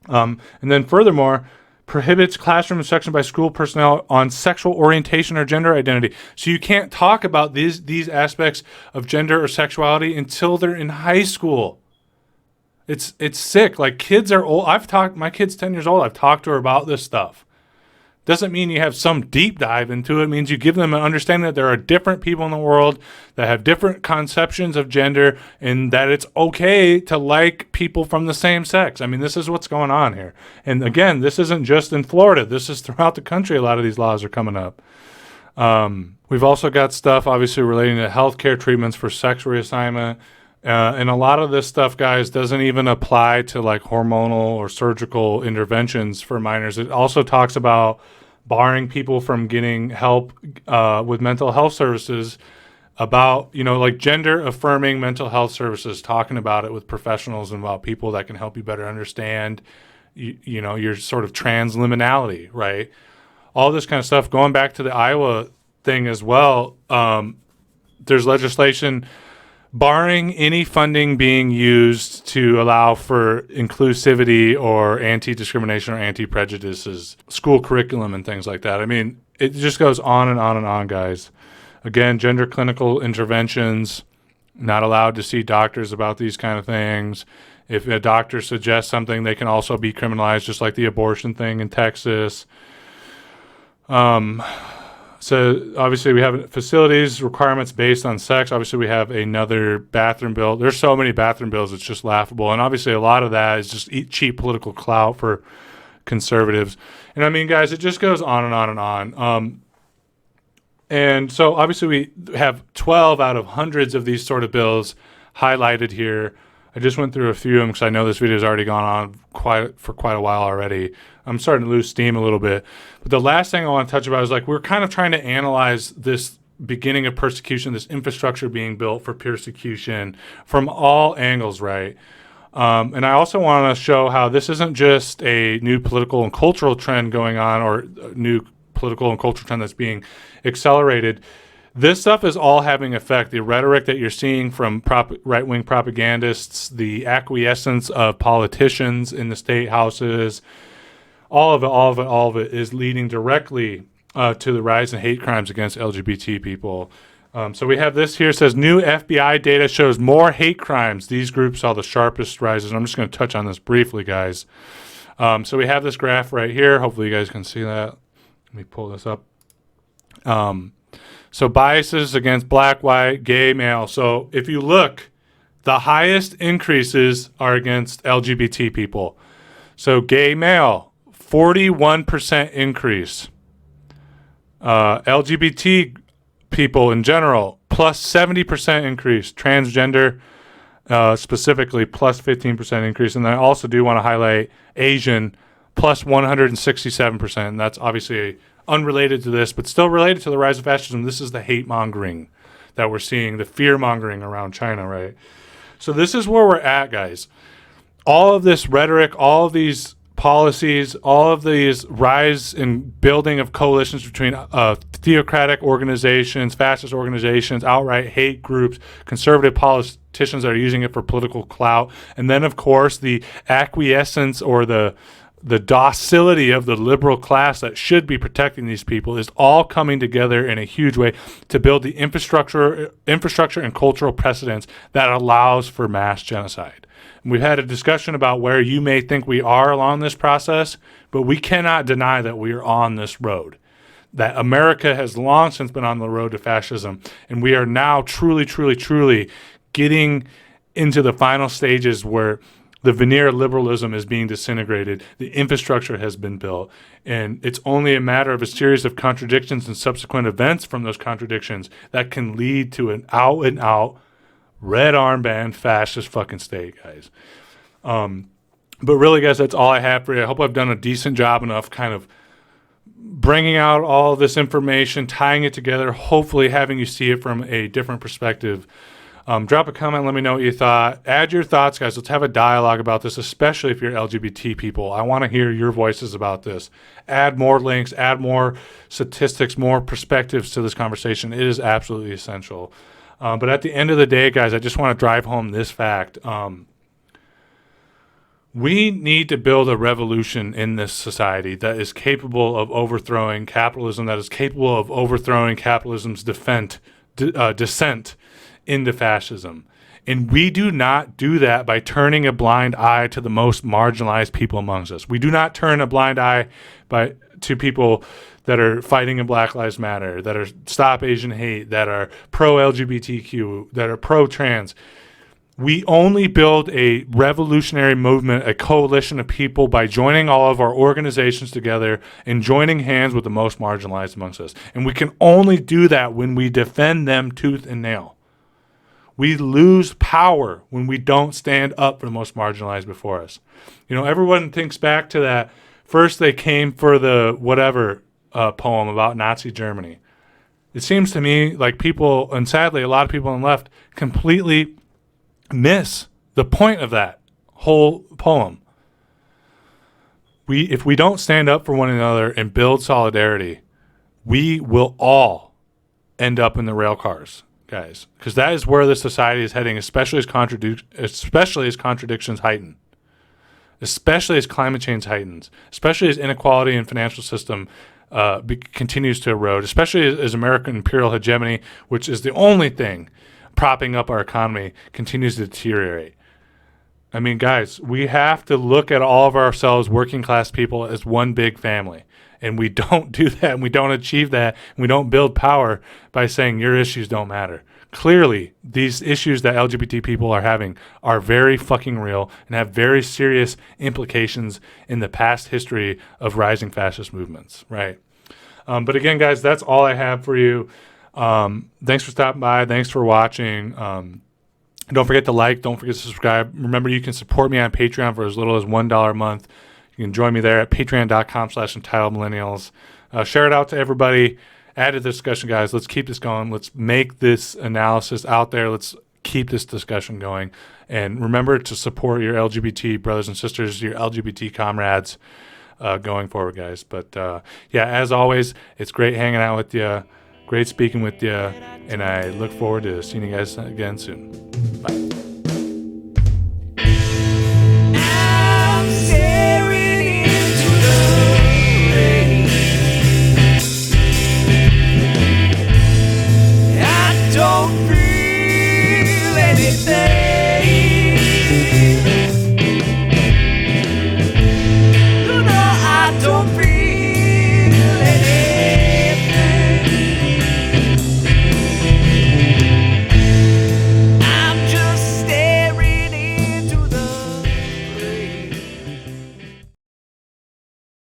And then furthermore, prohibits classroom instruction by school personnel on sexual orientation or gender identity. So you can't talk about these aspects of gender or sexuality until they're in high school. It's sick. Like, kids are old. My kid's 10 years old. I've talked to her about this stuff. Doesn't mean you have some deep dive into it. It means you give them an understanding that there are different people in the world that have different conceptions of gender, and that it's okay to like people from the same sex. This is what's going on here. And again, this isn't just in Florida. This is throughout the country. A lot of these laws are coming up. We've also got stuff, obviously, relating to healthcare treatments for sex reassignment. And a lot of this stuff, guys, doesn't even apply to like hormonal or surgical interventions for minors. It also talks about barring people from getting help with mental health services, about, like gender affirming mental health services, talking about it with professionals and about people that can help you better understand, your sort of transliminality, right? All this kind of stuff. Going back to the Iowa thing as well, there's legislation barring any funding being used to allow for inclusivity or anti-discrimination or anti-prejudices, school curriculum and things like that. It just goes on and on and on, guys. Again, gender clinical interventions, not allowed to see doctors about these kind of things. If a doctor suggests something, they can also be criminalized, just like the abortion thing in Texas. So obviously we have facilities requirements based on sex. Obviously we have another bathroom bill. There's so many bathroom bills, it's just laughable. And obviously a lot of that is just cheap political clout for conservatives. And guys, it just goes on and on and on. And so obviously we have 12 out of hundreds of these sort of bills highlighted here. I just went through a few of them because I know this video has already gone on for quite a while already. I'm starting to lose steam a little bit. But the last thing I want to touch about is, like, we're kind of trying to analyze this beginning of persecution, this infrastructure being built for persecution from all angles, right? And I also want to show how this isn't just a new political and cultural trend going on, or a new political and cultural trend that's being accelerated. This stuff is all having effect. The rhetoric that you're seeing from right-wing propagandists, the acquiescence of politicians in the state houses, all of it is leading directly to the rise in hate crimes against LGBT people. So we have this here. It says new FBI data shows more hate crimes. These groups saw the sharpest rises. I'm just going to touch on this briefly, guys. So we have this graph right here. Hopefully you guys can see that. Let me pull this up. So biases against black, white, gay, male. So if you look, the highest increases are against LGBT people. So gay male, 41% increase. LGBT people in general, plus 70% increase. Transgender specifically, plus 15% increase. And I also do want to highlight Asian, plus 167%. And that's obviously unrelated to this, but still related to the rise of fascism. This is the hate mongering that we're seeing, the fear mongering around China, right? So this is where we're at, guys. All of this rhetoric, all of these policies, all of these rise and building of coalitions between theocratic organizations, fascist organizations, outright hate groups, conservative politicians that are using it for political clout, and then, of course, the acquiescence or the docility of the liberal class that should be protecting these people is all coming together in a huge way to build the infrastructure and cultural precedents that allows for mass genocide. And we've had a discussion about where you may think we are along this process, but we cannot deny that we are on this road. That America has long since been on the road to fascism, and we are now truly, truly, truly getting into the final stages where the veneer of liberalism is being disintegrated. The infrastructure has been built. And it's only a matter of a series of contradictions and subsequent events from those contradictions that can lead to an out-and-out red armband fascist fucking state, guys. But really, guys, that's all I have for you. I hope I've done a decent job enough kind of bringing out all this information, tying it together, hopefully having you see it from a different perspective. Drop a comment, let me know what you thought. Add your thoughts, guys. Let's have a dialogue about this, especially if you're LGBT people. I want to hear your voices about this. Add more links, add more statistics, more perspectives to this conversation. It is absolutely essential. But at the end of the day, guys, I just want to drive home this fact. We need to build a revolution in this society that is capable of overthrowing capitalism, that is capable of overthrowing capitalism's descent into fascism. And we do not do that by turning a blind eye to the most marginalized people amongst us. We do not turn a blind eye to people that are fighting in Black Lives Matter, that are Stop Asian Hate, that are pro-LGBTQ, that are pro-trans. We only build a revolutionary movement, a coalition of people, by joining all of our organizations together and joining hands with the most marginalized amongst us. And we can only do that when we defend them tooth and nail. We lose power when we don't stand up for the most marginalized before us. You know, everyone thinks back to that. First, they came for the whatever poem about Nazi Germany. It seems to me like people, and sadly, a lot of people on the left, completely miss the point of that whole poem. If we don't stand up for one another and build solidarity, we will all end up in the rail cars, guys, because that is where this society is heading, especially as contradictions heighten, especially as climate change heightens, especially as inequality in financial system continues to erode, especially as American imperial hegemony, which is the only thing propping up our economy, continues to deteriorate. I mean, guys, we have to look at all of ourselves, working class people, as one big family. And we don't do that, and we don't achieve that, and we don't build power by saying your issues don't matter. Clearly, these issues that LGBT people are having are very fucking real and have very serious implications in the past history of rising fascist movements, right? But again, guys, that's all I have for you. Thanks for stopping by. Thanks for watching. Don't forget to like. Don't forget to subscribe. Remember, you can support me on Patreon for as little as $1 a month. You can join me there at patreon.com/entitledmillennials. Share it out to everybody. Add to the discussion, guys. Let's keep this going. Let's make this analysis out there. Let's keep this discussion going. And remember to support your LGBT brothers and sisters, your LGBT comrades going forward, guys. But yeah, as always, it's great hanging out with you. Great speaking with you, and I look forward to seeing you guys again soon. Bye. I'm staring into the rain. I don't feel anything.